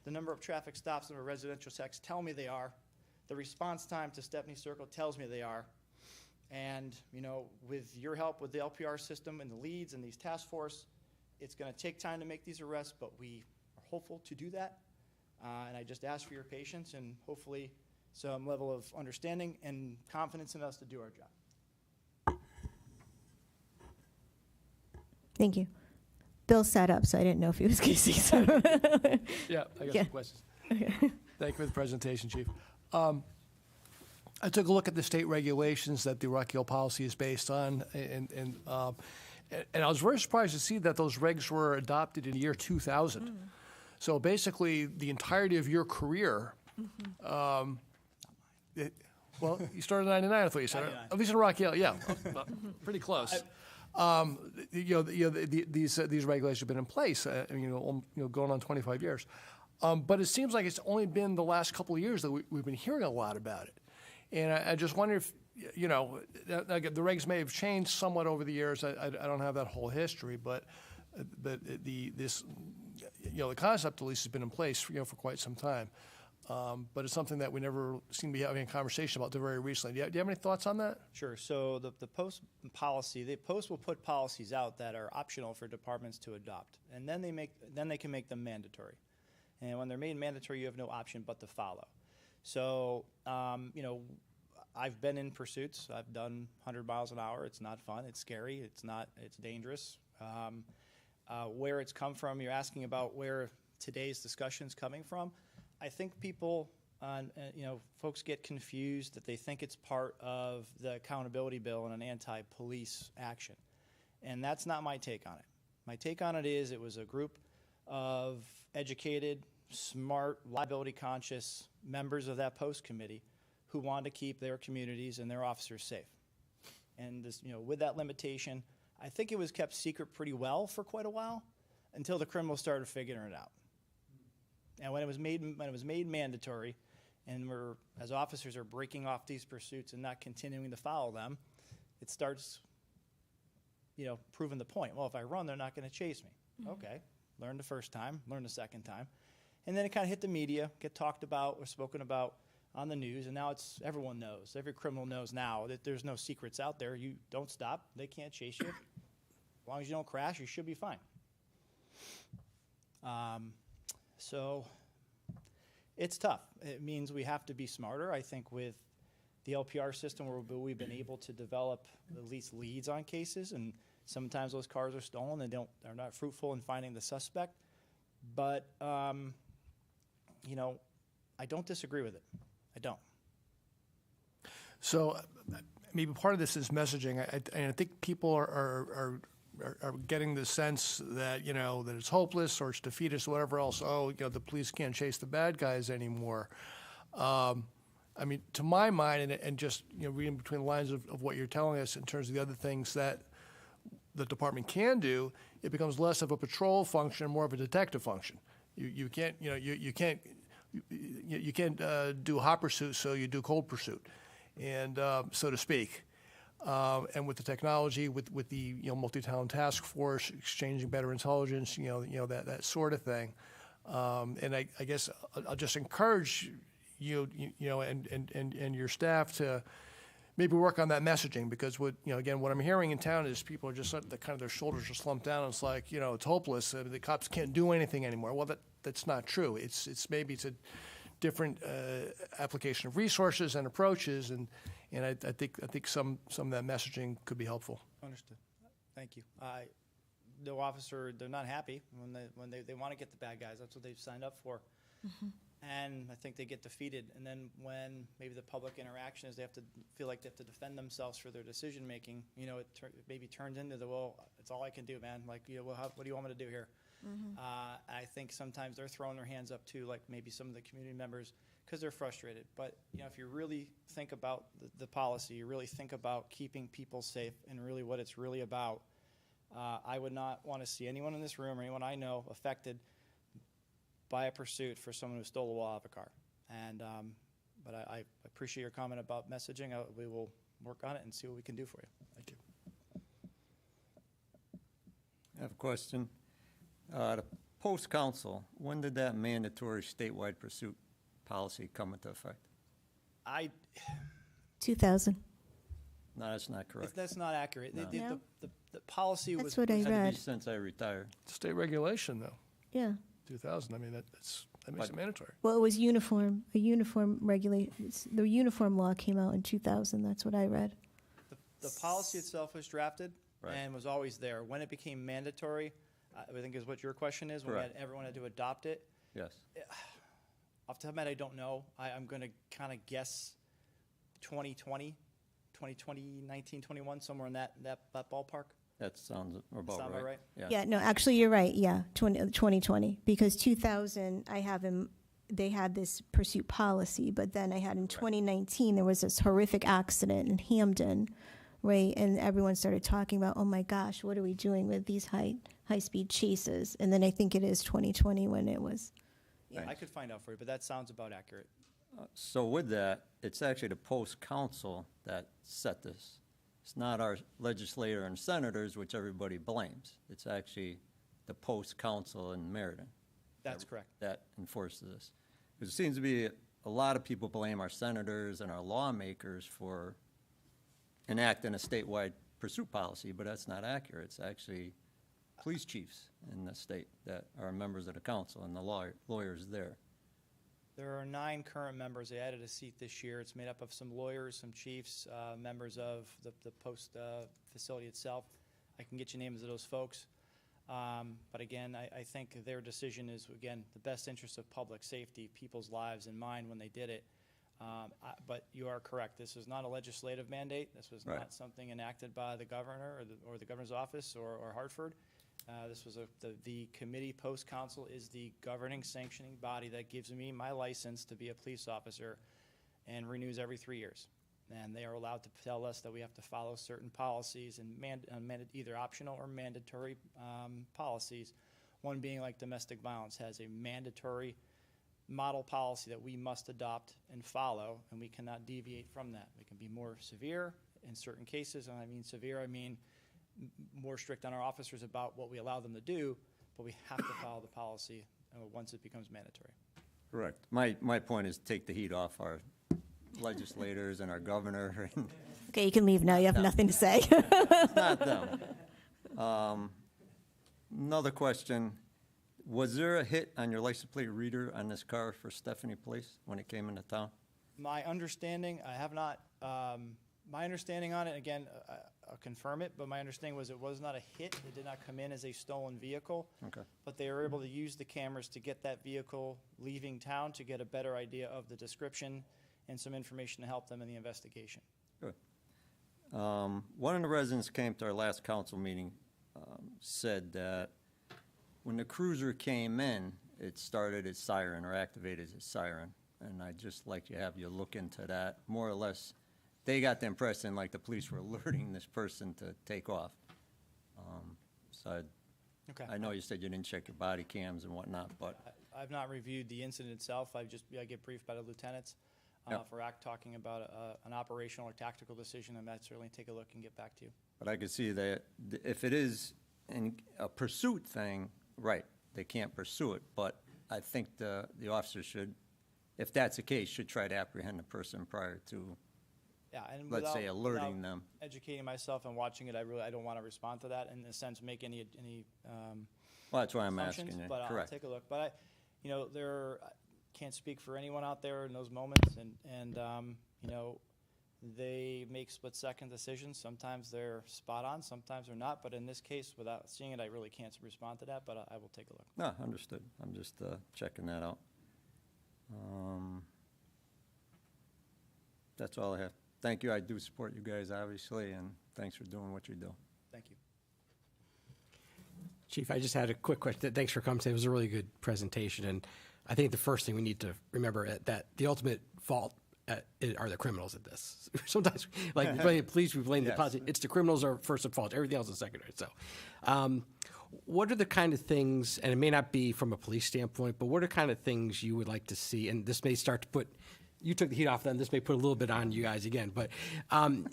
the number of traffic stops and residential checks tell me they are. The response time to Stepney Circle tells me they are. And, you know, with your help with the LPR system and the leads and these task force, it's going to take time to make these arrests, but we are hopeful to do that. And I just ask for your patience and hopefully some level of understanding and confidence in us to do our job. Thank you. Bill sat up, so I didn't know if he was going to say so. Yeah, I got Yeah. some questions. Thank you for the presentation, Chief. I took a look at the state regulations that the Rocky Hill policy is based on, and I was very surprised to see that those regs were adopted in the year 2000. So basically, the entirety of your career, well, you started in 99, I thought you said. 99. At least in Rocky Hill, yeah, well, pretty close. These regulations have been in place, going on 25 years. But it seems like it's only been the last couple of years that we've been hearing a lot about it. And I just wonder if, the regs may have changed somewhat over the years. I don't have that whole history, but the concept at least has been in place, for quite some time. but it's something that we never seem to be having a conversation about very recently. Do you have any thoughts on that? Sure. So the post policy, the post will put policies out that are optional for departments to adopt, and then they can make them mandatory. And when they're made mandatory, you have no option but to follow. So I've been in pursuits. I've done 100 miles an hour. It's not fun. It's scary. It's dangerous. Where it's come from, you're asking about where today's discussion's coming from. I think people, folks get confused that they think it's part of the accountability bill and an anti-police action. And that's not my take on it. My take on it is it was a group of educated, smart, liability-conscious members of that post committee who wanted to keep their communities and their officers safe. And this, with that limitation, I think it was kept secret pretty well for quite a while until the criminals started figuring it out. And when it was made mandatory, and we're, as officers, are breaking off these pursuits and not continuing to follow them, it starts, proving the point. Well, if I run, they're not going to chase me. Okay, learn the first time, learn the second time, and then it kind of hit the media, get talked about or spoken about on the news, and now everyone knows. Every criminal knows now that there's no secrets out there. You don't stop; they can't chase you. As long as you don't crash, you should be fine. So it's tough. It means we have to be smarter. I think with the LPR system, where we've been able to develop at least leads on cases, and sometimes those cars are stolen and are not fruitful in finding the suspect. But I don't disagree with it. I don't. So maybe part of this is messaging. I think people are getting the sense that, that it's hopeless or it's defeatist or whatever else. Oh, the police can't chase the bad guys anymore. To my mind, and just, reading between the lines of what you're telling us in terms of the other things that the department can do, it becomes less of a patrol function and more of a detective function. You can't, you can't do hot pursuit, so you do cold pursuit, and so to speak. And with the technology, with the multi-town task force, exchanging better intelligence, that sort of thing. And I guess I'll just encourage you and your staff to maybe work on that messaging, because what I'm hearing in town is people are just their shoulders are slumped down. And it's like it's hopeless. The cops can't do anything anymore. Well, that's not true. It's maybe it's a different application of resources and approaches, and I think some of that messaging could be helpful. Understood. Thank you. No officer, they're not happy when they want to get the bad guys. That's what they've signed up for. Mm-hmm. And I think they get defeated. And then when maybe the public interaction is they have to feel like they have to defend themselves for their decision making, it maybe turns into it's all I can do, man. Like, what do you want me to do here? Mm-hmm. I think sometimes they're throwing their hands up too, like maybe some of the community members, because they're frustrated. But if you really think about the policy, you really think about keeping people safe and really what it's really about, I would not want to see anyone in this room or anyone I know affected by a pursuit for someone who stole a wall out of a car. And but I appreciate your comment about messaging. We will work on it and see what we can do for you. Thank you. I have a question. The post council, when did that mandatory statewide pursuit policy come into effect? 2000. No, that's not correct. That's not accurate. No. The policy That's was what I Had to be read. since I retired. State regulation, though, Yeah. 2000. That makes it mandatory. Well, it was uniform. A uniform regulation. The uniform law came out in 2000. That's what I read. the policy itself was drafted Right. and was always there. When it became mandatory, I think is what your question is. When Correct. everyone had to adopt it. Yes. Off the top of my head, I don't know. I'm going to kind of guess 2020, 2019, 21, somewhere in that ballpark. That sounds about Sound about right? Yeah. Yeah, no, actually, you're right. Yeah, 2020, because 2000, they had this pursuit policy, but then I had in 2019, there was this horrific accident in Hamden, right? And everyone started talking about, oh my gosh, what are we doing with these high-speed chases? And then I think it is 2020 when it was. Yeah. I could find out for you, but that sounds about accurate. So with that, it's actually the post council that set this. It's not our legislator and senators, which everybody blames. It's actually the post council in Meriden. That's correct. That enforces this. Because it seems to be a lot of people blame our senators and our lawmakers for enacting a statewide pursuit policy, but that's not accurate. It's actually police chiefs in the state that are members of the council and the lawyers there. There are 9 current members. They added a seat this year. It's made up of some lawyers, some chiefs, members of the post facility itself. I can get you names of those folks. But again, I think their decision is, again, the best interest of public safety, people's lives in mind when they did it. But you are correct. This is not a legislative mandate. This was Right. not something enacted by the governor or the governor's office or Hartford. This was the committee post council is the governing sanctioning body that gives me my license to be a police officer and renews every 3 years. And they are allowed to tell us that we have to follow certain policies and either optional or mandatory policies. One being like domestic violence has a mandatory model policy that we must adopt and follow, and we cannot deviate from that. We can be more severe in certain cases, and I mean severe, I mean more strict on our officers about what we allow them to do, but we have to follow the policy once it becomes mandatory. Correct. My point is take the heat off our legislators and our governor. Okay, you can leave now. You have nothing to say. It's not them. Another question. Was there a hit on your license plate reader on this car for Stephanie Place when it came into town? My understanding, I have not, my understanding on it, again, I'll confirm it, but my understanding was it was not a hit. It did not come in as a stolen vehicle. Okay. But they were able to use the cameras to get that vehicle leaving town to get a better idea of the description and some information to help them in the investigation. Good. One of the residents came to our last council meeting, said that when the cruiser came in, it started its siren or activated its siren. And I'd just like to have you look into that. More or less, they got the impression like the police were alerting this person to take off. So Okay. I know you said you didn't check your body cams and whatnot, but I've not reviewed the incident itself. I get briefed by the lieutenants. Yep. If we're talking about an operational or tactical decision, I might certainly take a look and get back to you. But I could see that if it is a pursuit thing, right, they can't pursue it. But I think the officer should, if that's the case, should try to apprehend the person prior to, Yeah, and let's say, without alerting them. educating myself and watching it, I don't want to respond to that in a sense, make any Well, that's why I'm assumptions, asking you. but I'll Correct. take a look. But I can't speak for anyone out there in those moments, and they make split-second decisions. Sometimes they're spot on, sometimes they're not. But in this case, without seeing it, I really can't respond to that. But I will take a look. No, understood. I'm just checking that out. That's all I have. Thank you. I do support you guys, obviously, and thanks for doing what you do. Thank you. Chief, I just had a quick question. Thanks for coming today. It was a really good presentation, and I think the first thing we need to remember that the ultimate fault are the criminals at this. Sometimes, like, we blame the police, we blame the Yes. policy. It's the criminals are first at fault. Everything else is secondary. So, what are the kind of things, and it may not be from a police standpoint, but what are kind of things you would like to see, and this may start to put, you took the heat off them, this may put a little bit on you guys again, but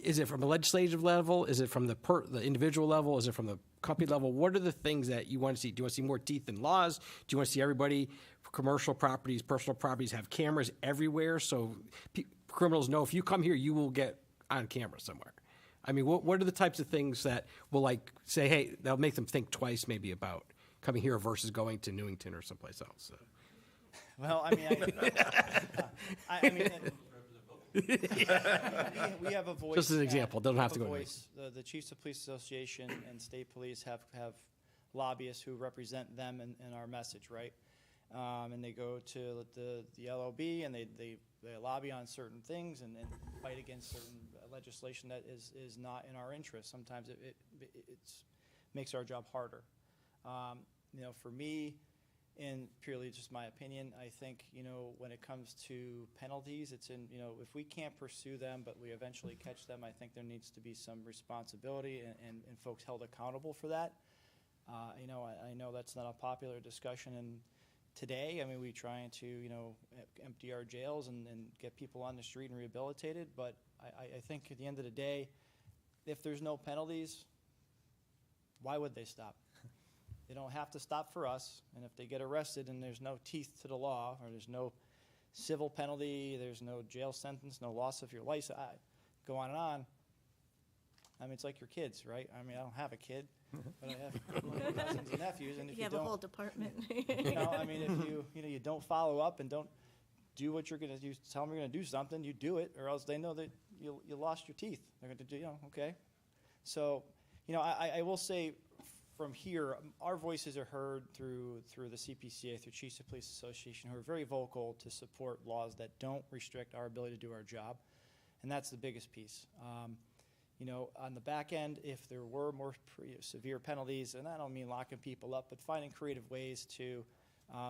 is it from a legislative level? Is it from the individual level? Is it from the company level? What are the things that you want to see? Do you want to see more teeth in laws? Do you want to see everybody, commercial properties, personal properties, have cameras everywhere so criminals know if you come here, you will get on camera somewhere? I mean, what are the types of things that will, like, say, hey, that'll make them think twice maybe about coming here versus going to Newington or someplace else? Well, I mean, we have a voice. Just as an example, don't we have to a go to voice. The Chiefs of Police Association and state police have lobbyists who represent them in our message, right? And they go to the LOB and they lobby on certain things and fight against certain legislation that is not in our interest. Sometimes it makes our job harder. For me, in purely just my opinion, I think, when it comes to penalties, it's if we can't pursue them, but we eventually catch them, I think there needs to be some responsibility and folks held accountable for that. I know that's not a popular discussion today. I mean, we're trying to, empty our jails and get people on the street and rehabilitated, but I think at the end of the day, if there's no penalties, why would they stop? They don't have to stop for us, and if they get arrested and there's no teeth to the law, or there's no civil penalty, there's no jail sentence, no loss of your license. Go on and on. I mean, it's like your kids, right? I mean, I don't have a kid, but I have cousins and nephews, and if You you have a don't, whole department. you know, I mean, if you don't follow up and don't do what you're going to do, tell them you're going to do something, you do it, or else they know that you lost your teeth. They're going to do, okay. So, I will say from here, our voices are heard through the CPCA, through Chiefs of Police Association, who are very vocal to support laws that don't restrict our ability to do our job, and that's the biggest piece. On the back end, if there were more severe penalties, and I don't mean locking people up, but finding creative ways to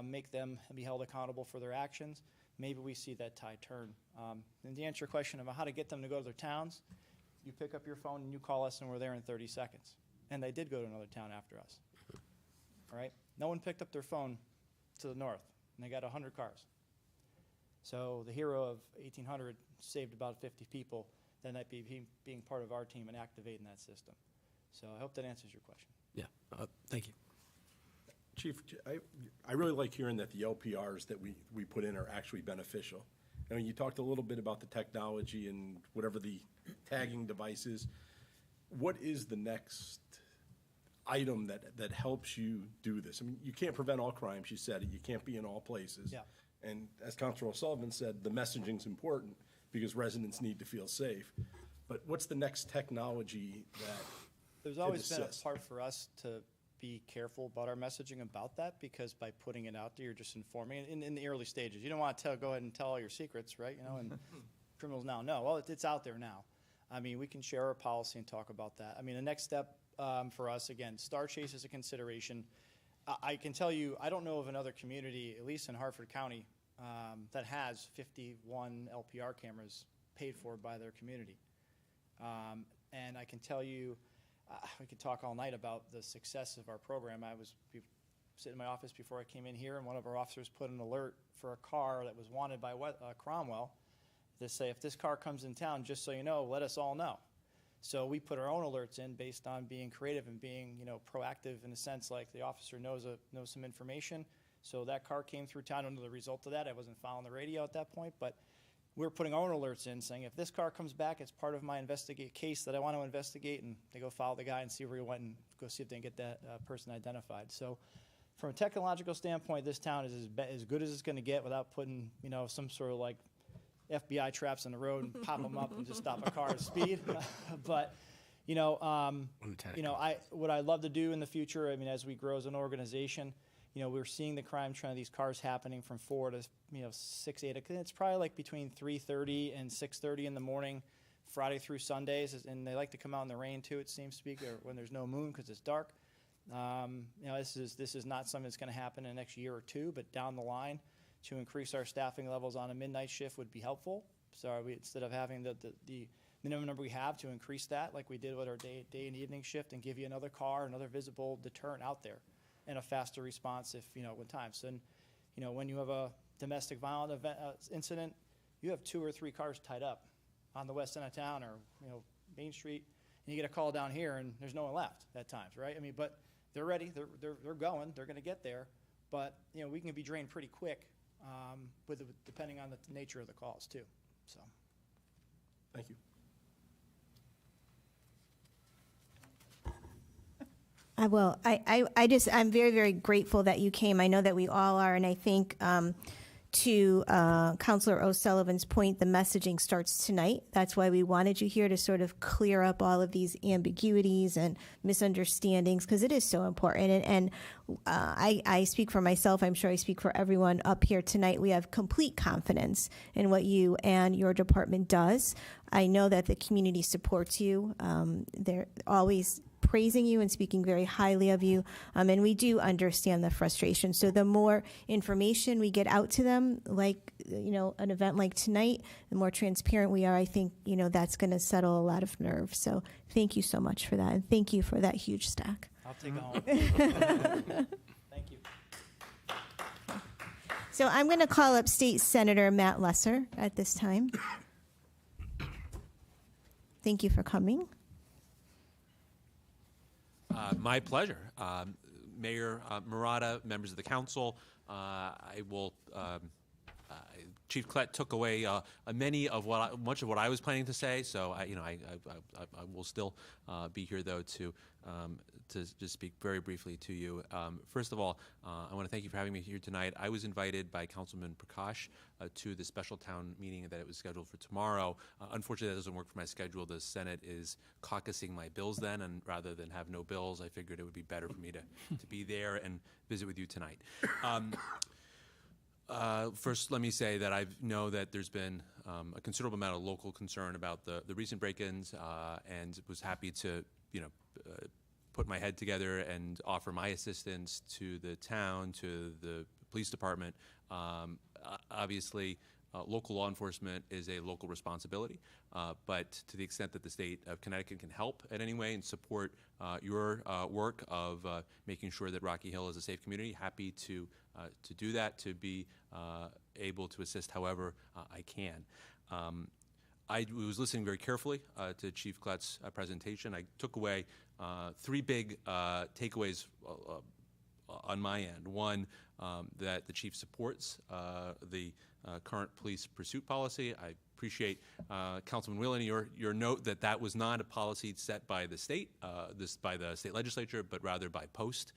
make them be held accountable for their actions, maybe we see that tide turn. And to answer your question about how to get them to go to their towns, you pick up your phone and you call us and we're there in 30 seconds. And they did go to another town after us. All right? No one picked up their phone to the north, and they got 100 cars. So the hero of 1800 saved about 50 people that night being part of our team and activating that system. So I hope that answers your question. Yeah, thank you. Chief, I really like hearing that the LPRs that we put in are actually beneficial. I mean, you talked a little bit about the technology and whatever the tagging device is. What is the next item that helps you do this? I mean, you can't prevent all crimes, you said it. You can't be in all places. Yeah. And as Councilor O'Sullivan said, the messaging's important because residents need to feel safe. But what's the next technology that There's always could been a assist? part for us to be careful about our messaging about that, because by putting it out there, you're just informing in the early stages. You don't want to go ahead and tell all your secrets, right? And criminals now know. Well, it's out there now. I mean, we can share our policy and talk about that. I mean, the next step for us, again, Star Chase is a consideration. I can tell you, I don't know of another community, at least in Hartford County, that has 51 LPR cameras paid for by their community. And I can tell you, we could talk all night about the success of our program. I was sitting in my office before I came in here, and one of our officers put an alert for a car that was wanted by Cromwell to say, if this car comes in town, just so you know, let us all know. So we put our own alerts in based on being creative and being, proactive in a sense, like the officer knows some information. So that car came through town under the result of that. I wasn't following the radio at that point, but we're putting our own alerts in saying, if this car comes back, it's part of my case that I want to investigate, and they go follow the guy and see where he went and go see if they can get that person identified. So from a technological standpoint, this town is as good as it's going to get without putting, some sort of like FBI traps on the road and pop them up and just stop a car at speed. But, what I'd love to do in the future, I mean, as we grow as an organization, we're seeing the crime trend of these cars happening from 4 to 6, 8. It's probably like between 3:30 and 6:30 in the morning, Friday through Sundays, and they like to come out in the rain too. It seems to be, or when there's no moon because it's dark. This is not something that's going to happen in the next year or two, but down the line, to increase our staffing levels on a midnight shift would be helpful. So instead of having the minimum number we have, to increase that like we did with our day and evening shift, and give you another car, another visible deterrent out there, and a faster response if, when times. And, when you have a domestic violent event, incident, you have 2 or 3 cars tied up on the west end of town or, Main Street, and you get a call down here and there's no one left at times, right? I mean, but they're ready, they're going, they're gonna get there, but, we can be drained pretty quick depending on the nature of the calls too, so. Thank you. I'm very, very grateful that you came. I know that we all are, and I think to Councilor O'Sullivan's point, the messaging starts tonight. That's why we wanted you here, to sort of clear up all of these ambiguities and misunderstandings, because it is so important. And I speak for myself. I'm sure I speak for everyone up here tonight. We have complete confidence in what you and your department does. I know that the community supports you. They're always praising you and speaking very highly of you, and we do understand the frustration. So the more information we get out to them, like an event like tonight, the more transparent we are, I think that's going to settle a lot of nerves. So thank you so much for that, and thank you for that huge stack. I'll take it home. Thank you. So I'm going to call up State Senator Matt Lesser at this time. Thank you for coming. My pleasure. Mayor Murata, members of the council, I Chief Klett took away much of what I was planning to say, so I will still be here though to just speak very briefly to you. First of all, I want to thank you for having me here tonight. I was invited by Councilman Prakash to the special town meeting that it was scheduled for tomorrow. Unfortunately, that doesn't work for my schedule. The Senate is caucusing my bills then, and rather than have no bills, I figured it would be better for me to be there and visit with you tonight. First, let me say that I know that there's been a considerable amount of local concern about the recent break-ins, and was happy to, put my head together and offer my assistance to the town, to the police department. Obviously, local law enforcement is a local responsibility, but to the extent that the state of Connecticut can help in any way and support your work of making sure that Rocky Hill is a safe community, happy to do that, to be able to assist however I can. I was listening very carefully to Chief Klett's presentation. I took away three big takeaways on my end. One, that the chief supports the current police pursuit policy. I appreciate Councilman Whelan, your note that was not a policy set by the state, by the state legislature, but rather by Post.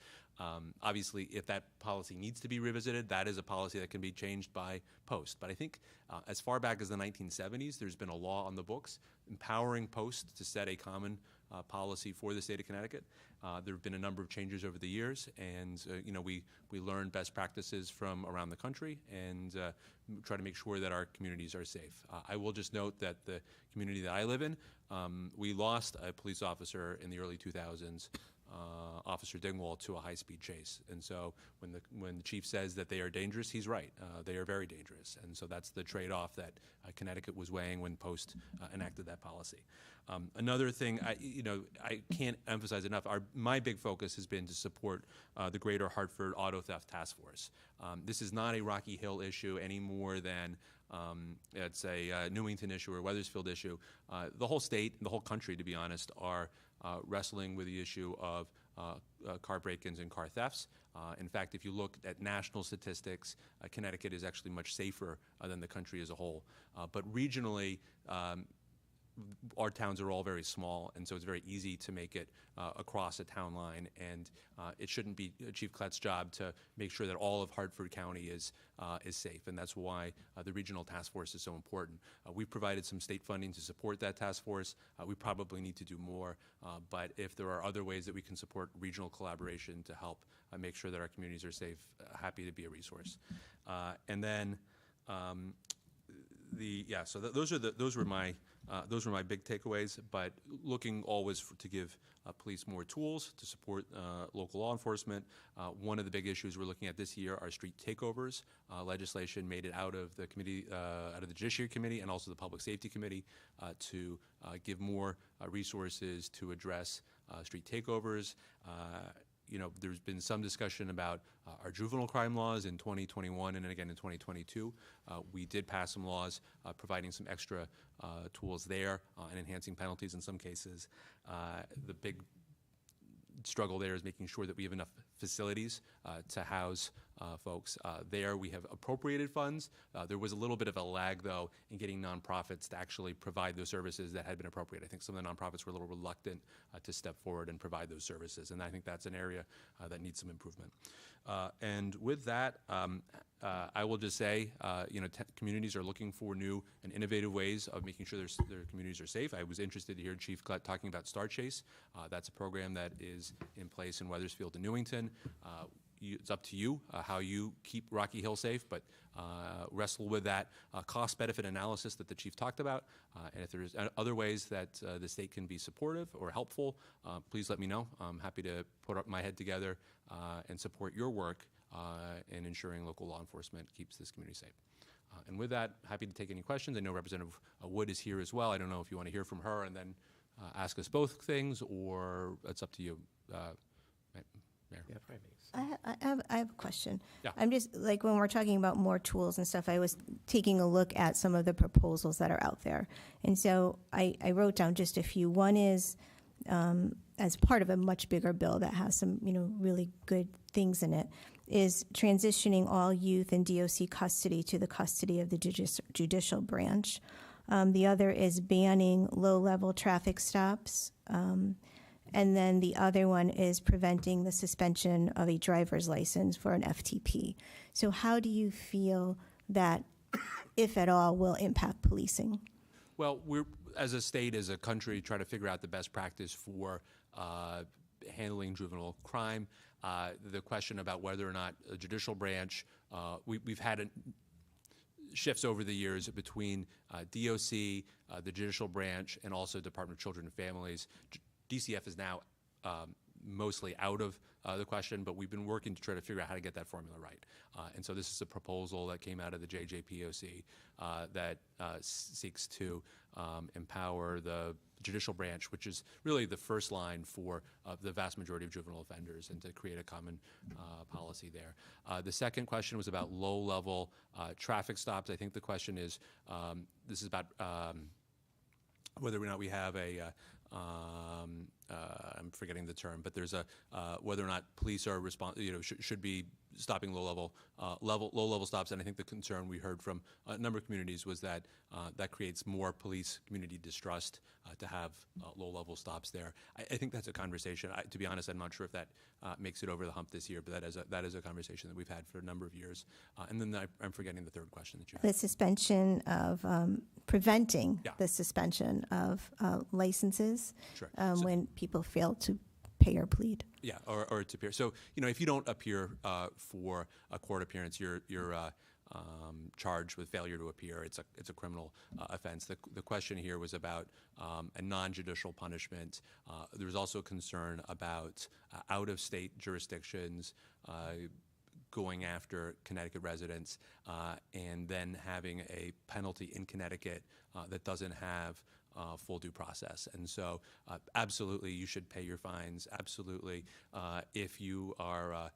Obviously, if that policy needs to be revisited, that is a policy that can be changed by Post. But I think as far back as the 1970s, there's been a law on the books empowering Post to set a common policy for the state of Connecticut. There have been a number of changes over the years, and we learn best practices from around the country and try to make sure that our communities are safe. I will just note that the community that I live in, we lost a police officer in the early 2000s, Officer Dingwall, to a high-speed chase. And so when the chief says that they are dangerous, he's right. They are very dangerous. And so that's the trade-off that Connecticut was weighing when Post enacted that policy. Another thing, I can't emphasize enough, my big focus has been to support the Greater Hartford Auto Theft Task Force. This is not a Rocky Hill issue any more than it's a Newington issue or Weathersfield issue. The whole state, the whole country, to be honest, are wrestling with the issue of car break-ins and car thefts. In fact, if you look at national statistics, Connecticut is actually much safer than the country as a whole. But regionally, our towns are all very small, and so it's very easy to make it across a town line, and it shouldn't be Chief Klett's job to make sure that all of Hartford County is safe, and that's why the regional task force is so important. We've provided some state funding to support that task force. We probably need to do more, but if there are other ways that we can support regional collaboration to help make sure that our communities are safe, happy to be a resource. And then those were my big takeaways. But looking always to give police more tools to support local law enforcement. One of the big issues we're looking at this year are street takeovers. Legislation made it out of the committee, out of the Judiciary Committee, and also the Public Safety Committee to give more resources to address street takeovers. There's been some discussion about our juvenile crime laws in 2021 and again in 2022. We did pass some laws providing some extra tools there and enhancing penalties in some cases. The big struggle there is making sure that we have enough facilities to house folks. There we have appropriated funds. There was a little bit of a lag, though, in getting nonprofits to actually provide those services that had been appropriated. I think some of the nonprofits were a little reluctant to step forward and provide those services, and I think that's an area that needs some improvement. And with that, I will just say, communities are looking for new and innovative ways of making sure their communities are safe. I was interested to hear Chief Klett talking about Star Chase. That's a program that is in place in Weathersfield and Newington. It's up to you how you keep Rocky Hill safe, but wrestle with that cost-benefit analysis that the chief talked about. And if there's other ways that the state can be supportive or helpful, please let me know. I'm happy to put up my head together and support your work in ensuring local law enforcement keeps this community safe. And with that, happy to take any questions. I know Representative Wood is here as well. I don't know if you want to hear from her and then ask us both things, or it's up to you. Mayor. Yeah, probably makes I have a question. Yeah. I'm just, like, when we're talking about more tools and stuff, I was taking a look at some of the proposals that are out there. And so I wrote down just a few. One is as part of a much bigger bill that has some, really good things in it, is transitioning all youth in DOC custody to the custody of the judicial branch. The other is banning low-level traffic stops. And then the other one is preventing the suspension of a driver's license for an FTP. So how do you feel that, if at all, will impact policing? Well, we're, as a state, as a country, trying to figure out the best practice for handling juvenile crime. The question about whether or not a judicial branch, we've had shifts over the years between DOC, the judicial branch, and also Department of Children and Families. DCF is now mostly out of the question, but we've been working to try to figure out how to get that formula right. And so this is a proposal that came out of the JJPOC that seeks to empower the judicial branch, which is really the first line for the vast majority of juvenile offenders, and to create a common policy there. The second question was about low-level traffic stops. I think the question is, this is about whether or not we have a I'm forgetting the term, but there's a whether or not police are should be stopping low-level stops. And I think the concern we heard from a number of communities was that that creates more police community distrust to have low-level stops there. I think that's a conversation. To be honest, I'm not sure if that makes it over the hump this year, but that is a conversation that we've had for a number of years. And then I'm forgetting the third question that you had. The suspension of preventing the suspension of licenses Sure. when people fail to pay or plead. Yeah, or to appear. So, if you don't appear for a court appearance, you're charged with failure to appear. It's a criminal offense. The question here was about a non-judicial punishment. There was also concern about out-of-state jurisdictions going after Connecticut residents and then having a penalty in Connecticut that doesn't have full due process. And so absolutely you should pay your fines. Absolutely if you are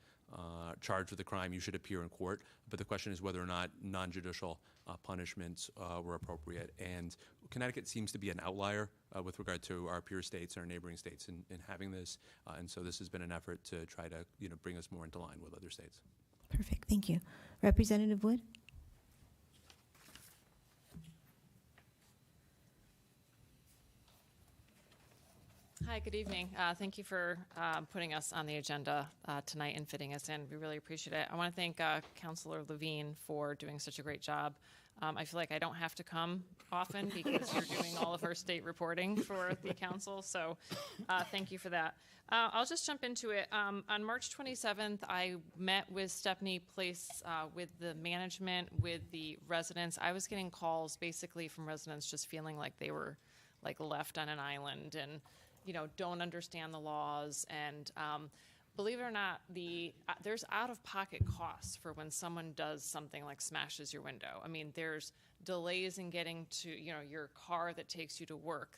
charged with a crime, you should appear in court. But the question is whether or not non-judicial punishments were appropriate. And Connecticut seems to be an outlier with regard to our peer states and our neighboring states in having this. And so this has been an effort to try to bring us more into line with other states. Perfect, thank you. Representative Wood? Hi, good evening. Thank you for putting us on the agenda tonight and fitting us in. We really appreciate it. I want to thank Councilor Levine for doing such a great job. I feel like I don't have to come often because you're doing all of our state reporting for the council, so thank you for that. I'll just jump into it. On March 27th, I met with Stepney Place with the management, with the residents. I was getting calls basically from residents just feeling like they were like left on an island and don't understand the laws. And believe it or not, there's out-of-pocket costs for when someone does something like smashes your window. I mean, there's delays in getting to your car that takes you to work.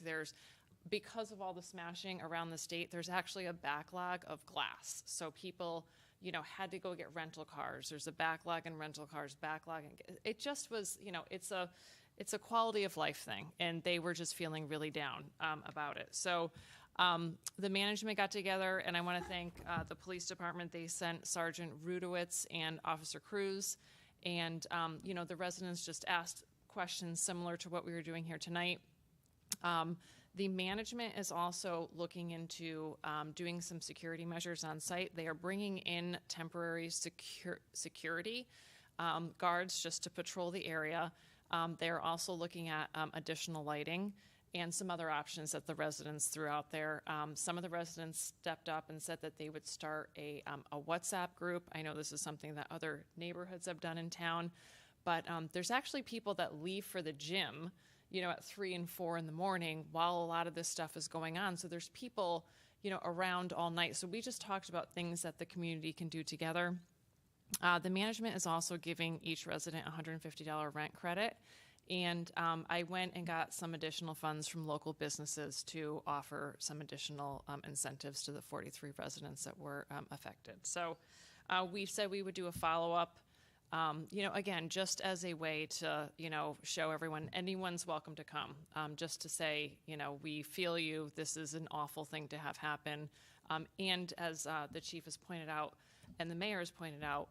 Because of all the smashing around the state, there's actually a backlog of glass. So people had to go get rental cars. There's a backlog in rental cars, it just was, it's a quality of life thing, and they were just feeling really down about it. So the management got together, and I want to thank the police department. They sent Sergeant Rudowitz and Officer Cruz, and the residents just asked questions similar to what we were doing here tonight. The management is also looking into doing some security measures on site. They are bringing in temporary security guards just to patrol the area. They're also looking at additional lighting and some other options that the residents threw out there. Some of the residents stepped up and said that they would start a WhatsApp group. I know this is something that other neighborhoods have done in town, but there's actually people that leave for the gym, at 3 and 4 in the morning while a lot of this stuff is going on. So there's people, around all night. So we just talked about things that the community can do together. The management is also giving each resident a $150 rent credit. And I went and got some additional funds from local businesses to offer some additional incentives to the 43 residents that were affected. So we said we would do a follow-up, again, just as a way to, show everyone, anyone's welcome to come, just to say, we feel you, this is an awful thing to have happen. And as the chief has pointed out, and the mayor has pointed out,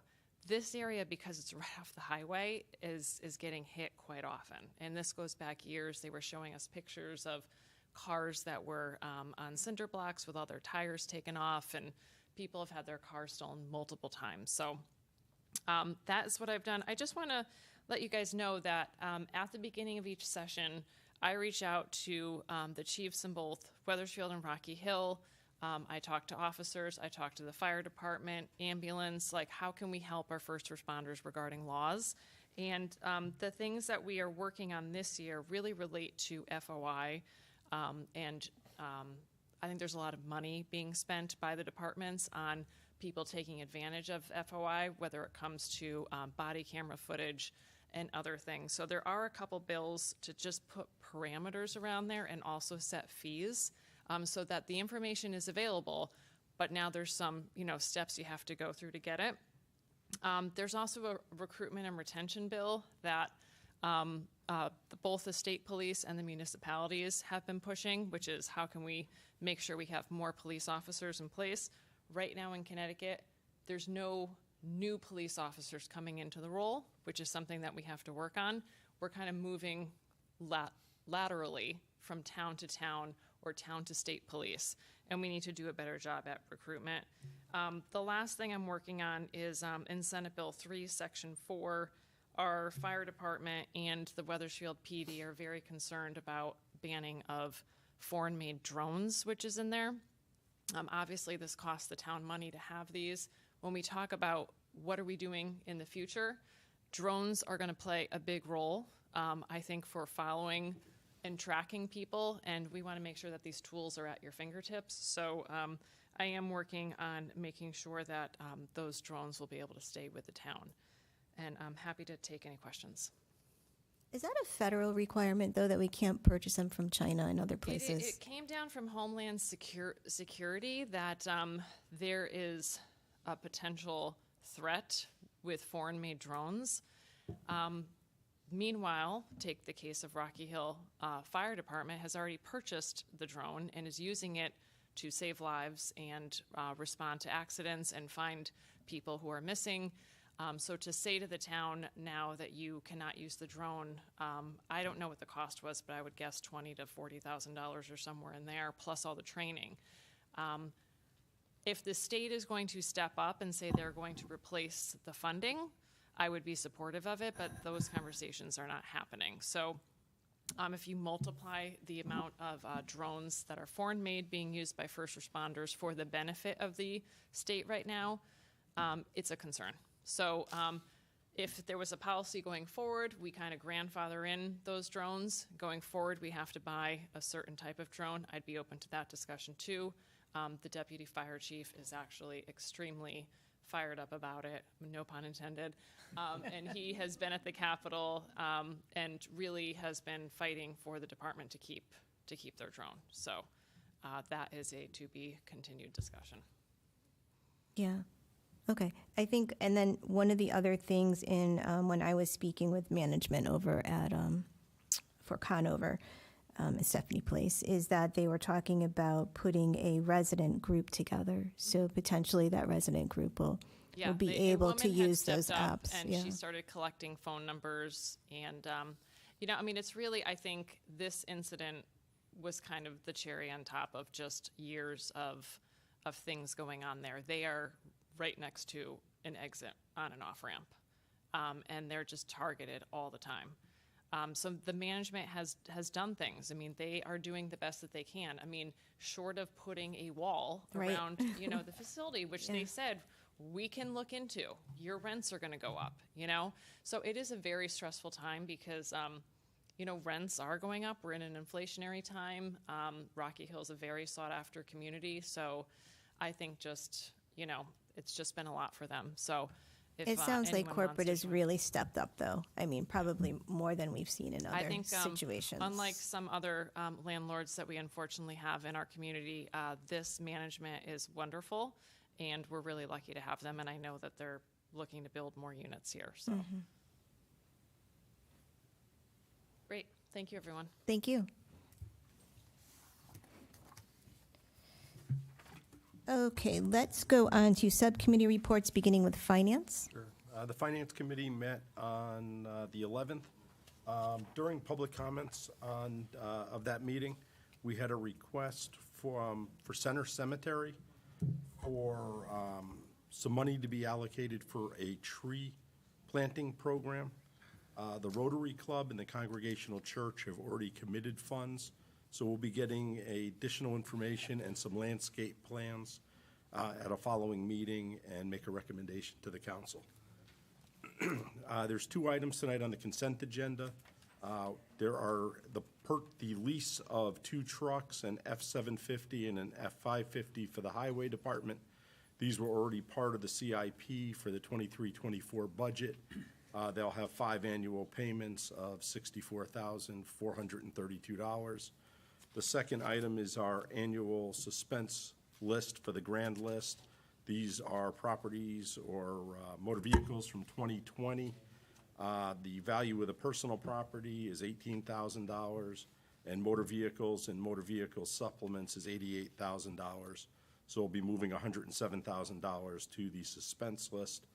this area, because it's right off the highway, is getting hit quite often. And this goes back years. They were showing us pictures of cars that were on cinder blocks with all their tires taken off, and people have had their cars stolen multiple times. So that is what I've done. I just want to let you guys know that at the beginning of each session, I reach out to the chiefs in both Weathersfield and Rocky Hill. I talk to officers, I talk to the fire department, ambulance, like how can we help our first responders regarding laws? And the things that we are working on this year really relate to FOI. And I think there's a lot of money being spent by the departments on people taking advantage of FOI, whether it comes to body camera footage and other things. So there are a couple bills to just put parameters around there and also set fees. So that the information is available, but now there's some, steps you have to go through to get it. There's also a recruitment and retention bill that both the state police and the municipalities have been pushing, which is how can we make sure we have more police officers in place. Right now in Connecticut, there's no new police officers coming into the role, which is something that we have to work on. We're kind of moving laterally from town to town or town to state police, and we need to do a better job at recruitment. The last thing I'm working on is in Senate Bill 3, Section 4, our fire department and the Weathersfield PD are very concerned about banning of foreign-made drones, which is in there. Obviously, this costs the town money to have these. When we talk about what are we doing in the future, drones are going to play a big role, I think, for following and tracking people, and we want to make sure that these tools are at your fingertips. So I am working on making sure that those drones will be able to stay with the town. And I'm happy to take any questions. Is that a federal requirement, though, that we can't purchase them from China and other places? It came down from Homeland Security that there is a potential threat with foreign-made drones. Meanwhile, take the case of Rocky Hill Fire Department has already purchased the drone and is using it to save lives and respond to accidents and find people who are missing. So to say to the town now that you cannot use the drone, I don't know what the cost was, but I would guess $20,000 to $40,000 or somewhere in there, plus all the training. If the state is going to step up and say they're going to replace the funding, I would be supportive of it, but those conversations are not happening. So if you multiply the amount of drones that are foreign-made being used by first responders for the benefit of the state right now, it's a concern. So if there was a policy going forward, we kind of grandfather in those drones. Going forward, we have to buy a certain type of drone. I'd be open to that discussion too. The deputy fire chief is actually extremely fired up about it, no pun intended. And he has been at the Capitol and really has been fighting for the department to keep their drone. So that is a to be continued discussion. Yeah. Okay. I think, and then one of the other things in when I was speaking with management over at for Conover, Stephanie Place, is that they were talking about putting a resident group together. So potentially that resident group will be able to use those apps. And she started collecting phone numbers. And, it's really, I think this incident was kind of the cherry on top of just years of things going on there. They are right next to an exit on an off-ramp. And they're just targeted all the time. So the management has done things. I mean, they are doing the best that they can. I mean, short of putting a wall around, the facility, which they said, we can look into. Your rents are going to go up, So it is a very stressful time because, rents are going up. We're in an inflationary time. Rocky Hill is a very sought-after community. So I think just, it's just been a lot for them. So it sounds like corporate has really stepped up, though. I mean, probably more than we've seen in other situations. Unlike some other landlords that we unfortunately have in our community, this management is wonderful, and we're really lucky to have them. And I know that they're looking to build more units here. So, Great. Thank you, everyone. Thank you. Okay, let's go on to subcommittee reports, beginning with finance. Sure. The Finance Committee met on the 11th. During public comments of that meeting, we had a request for Center Cemetery for some money to be allocated for a tree planting program. The Rotary Club and the Congregational Church have already committed funds, so we'll be getting additional information and some landscape plans at a following meeting and make a recommendation to the council. There's 2 items tonight on the consent agenda. There are the lease of 2 trucks, an F-750 and an F-550 for the Highway Department. These were already part of the CIP for the 23-24 budget. They'll have 5 annual payments of $64,432. The second item is our annual suspense list for the grand list. These are properties or motor vehicles from 2020. The value of the personal property is $18,000, and motor vehicles and motor vehicle supplements is $88,000. So we'll be moving $107,000 to the suspense list.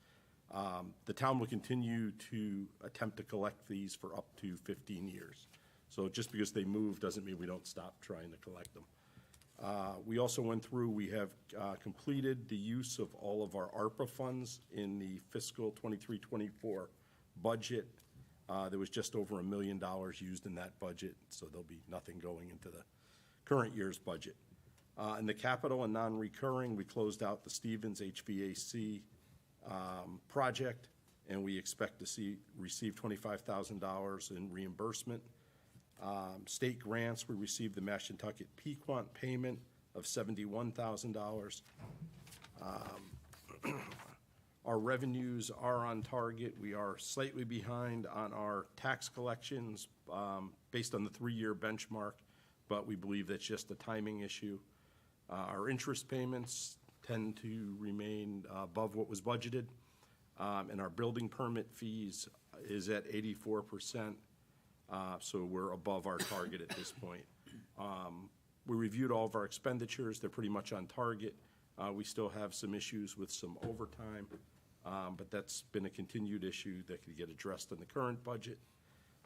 The town will continue to attempt to collect these for up to 15 years. So just because they move doesn't mean we don't stop trying to collect them. We also went through, we have completed the use of all of our ARPA funds in the fiscal 23-24 budget. There was just over $1 million used in that budget, so there'll be nothing going into the current year's budget. In the capital and non-recurring, we closed out the Stevens HVAC project, and we expect to receive $25,000 in reimbursement. State grants, we received the Mashantucket Pequot payment of $71,000. Our revenues are on target. We are slightly behind on our tax collections based on the 3-year benchmark, but we believe that's just a timing issue. Our interest payments tend to remain above what was budgeted, and our building permit fees is at 84%, so we're above our target at this point. We reviewed all of our expenditures. They're pretty much on target. We still have some issues with some overtime, but that's been a continued issue that could get addressed in the current budget.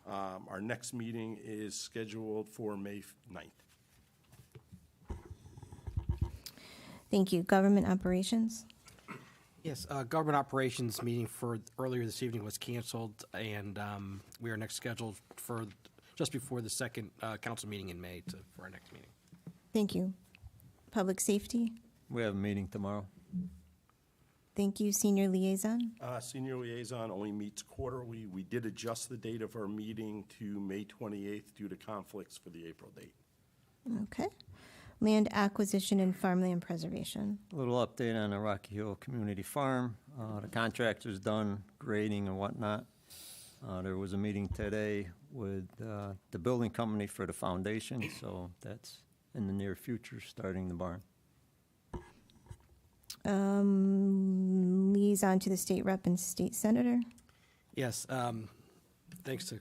Our next meeting is scheduled for May 9th. Thank you. Government operations. Yes, government operations meeting for earlier this evening was canceled, and we are next scheduled for just before the second council meeting in May for our next meeting. Thank you. Public safety. We have a meeting tomorrow. Thank you. Senior liaison. Senior liaison only meets quarterly. We did adjust the date of our meeting to May 28th due to conflicts for the April date. Okay. Land acquisition and farmland preservation. A little update on the Rocky Hill Community Farm. The contractor's done grading and whatnot. There was a meeting today with the building company for the foundation, so that's in the near future, starting the barn. Liaison to the state rep and state senator. Yes, thanks to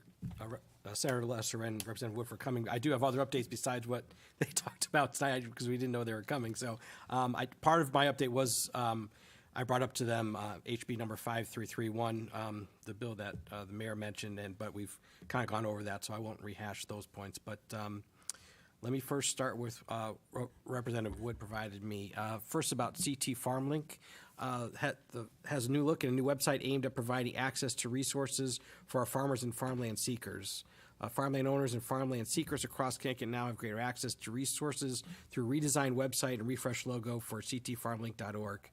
Senator Lesser and Representative Wood for coming. I do have other updates besides what they talked about tonight because we didn't know they were coming. So part of my update was I brought up to them HB number 5331, the bill that the mayor mentioned, but we've kind of gone over that, so I won't rehash those points. But let me first start with Representative Wood provided me. First about CT FarmLink. Has a new look and a new website aimed at providing access to resources for our farmers and farmland seekers. Farmland owners and farmland seekers across Connecticut now have greater access to resources through a redesigned website and refreshed logo for ctfarmlink.org.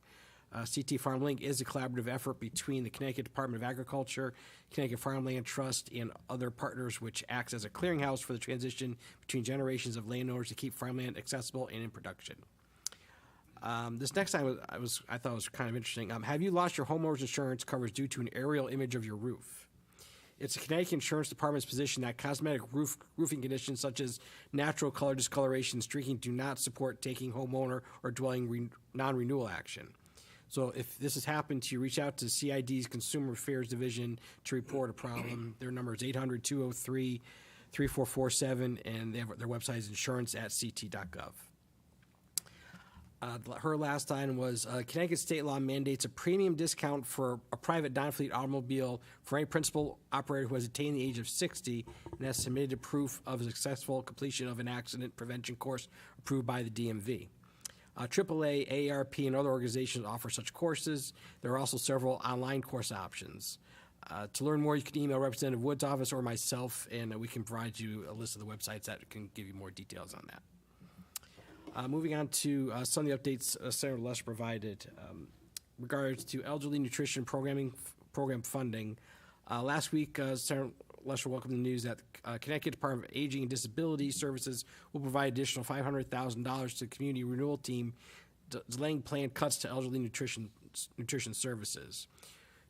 CT FarmLink is a collaborative effort between the Connecticut Department of Agriculture, Connecticut Farmland Trust, and other partners, which acts as a clearinghouse for the transition between generations of landowners to keep farmland accessible and in production. This next time I thought was kind of interesting. Have you lost your homeowner's insurance coverage due to an aerial image of your roof? It's the Connecticut Insurance Department's position that cosmetic roofing conditions such as natural color discoloration and streaking do not support taking homeowner or dwelling non-renewal action. So if this has happened to you, reach out to CID's Consumer Affairs Division to report a problem. Their number is 800-203-3447, and their website is insurance@ct.gov. Her last item was Connecticut state law mandates a premium discount for a private non-fleet automobile for any principal operator who has attained the age of 60 and has submitted proof of a successful completion of an accident prevention course approved by the DMV. AAA, AARP, and other organizations offer such courses. There are also several online course options. To learn more, you can email Representative Wood's office or myself, and we can provide you a list of the websites that can give you more details on that. Moving on to some of the updates Senator Lesser provided. Regards to elderly nutrition program funding, last week Senator Lesser welcomed the news that Connecticut Department of Aging and Disability Services will provide additional $500,000 to the community renewal team, delaying planned cuts to elderly nutrition services.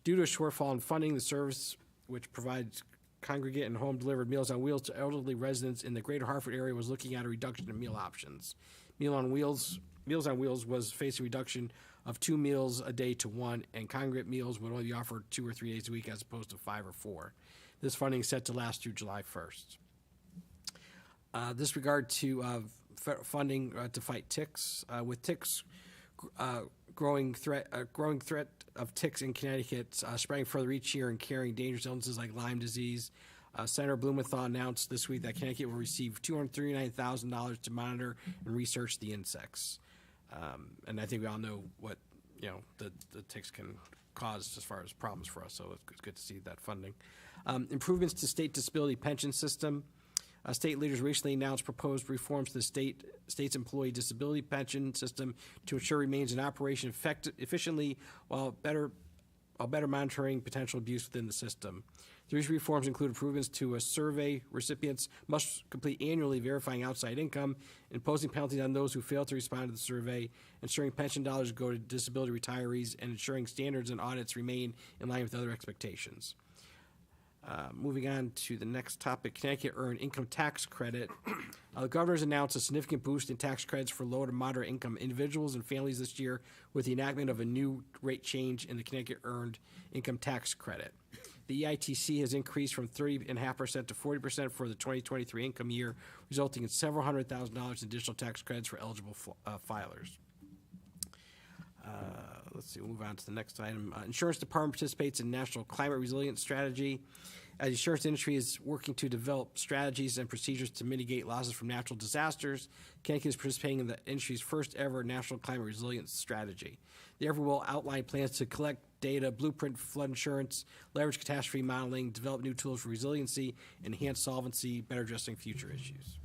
Due to a shortfall in funding, the service, which provides congregate and home-delivered Meals on Wheels to elderly residents in the greater Hartford area, was looking at a reduction in meal options. Meals on Wheels was facing a reduction of 2 meals a day to 1, and congregate meals would only be offered 2 or 3 days a week as opposed to 5 or 4. This funding is set to last through July 1st. This regard to funding to fight ticks, with ticks growing threat of ticks in Connecticut spreading further each year and carrying dangerous illnesses like Lyme disease. Senator Blumenthal announced this week that Connecticut will receive $239,000 to monitor and research the insects. And I think we all know what the ticks can cause as far as problems for us, so it's good to see that funding. Improvements to state disability pension system. State leaders recently announced proposed reforms to the state's employee disability pension system to ensure it remains in operation efficiently while better monitoring potential abuse within the system. These reforms include improvements to a survey recipients must complete annually verifying outside income, imposing penalties on those who fail to respond to the survey, ensuring pension dollars go to disability retirees, and ensuring standards and audits remain in line with other expectations. Moving on to the next topic, Connecticut Earned Income Tax Credit. The governor's announced a significant boost in tax credits for low to moderate income individuals and families this year with the enactment of a new rate change in the Connecticut Earned Income Tax Credit. The EITC has increased from 30.5% to 40% for the 2023 income year, resulting in several $100,000 in additional tax credits for eligible filers. Let's see, we'll move on to the next item. Insurance Department participates in National Climate Resilience Strategy. As the insurance industry is working to develop strategies and procedures to mitigate losses from natural disasters, Connecticut is participating in the industry's first ever National Climate Resilience Strategy. The effort will outline plans to collect data, blueprint flood insurance, leverage catastrophe modeling, develop new tools for resiliency, enhance solvency, better addressing future issues.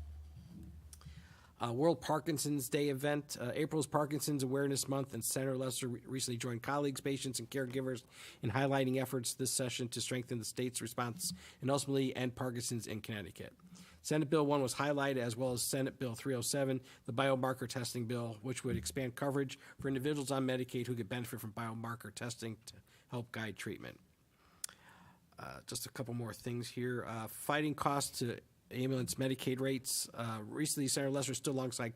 World Parkinson's Day event. April is Parkinson's Awareness Month, and Senator Lesser recently joined colleagues, patients, and caregivers in highlighting efforts this session to strengthen the state's response and ultimately end Parkinson's in Connecticut. Senate Bill 1 was highlighted, as well as Senate Bill 307, the biomarker testing bill, which would expand coverage for individuals on Medicaid who could benefit from biomarker testing to help guide treatment. Just a couple more things here. Fighting costs to ambulance Medicaid rates. Recently, Senator Lesser stood alongside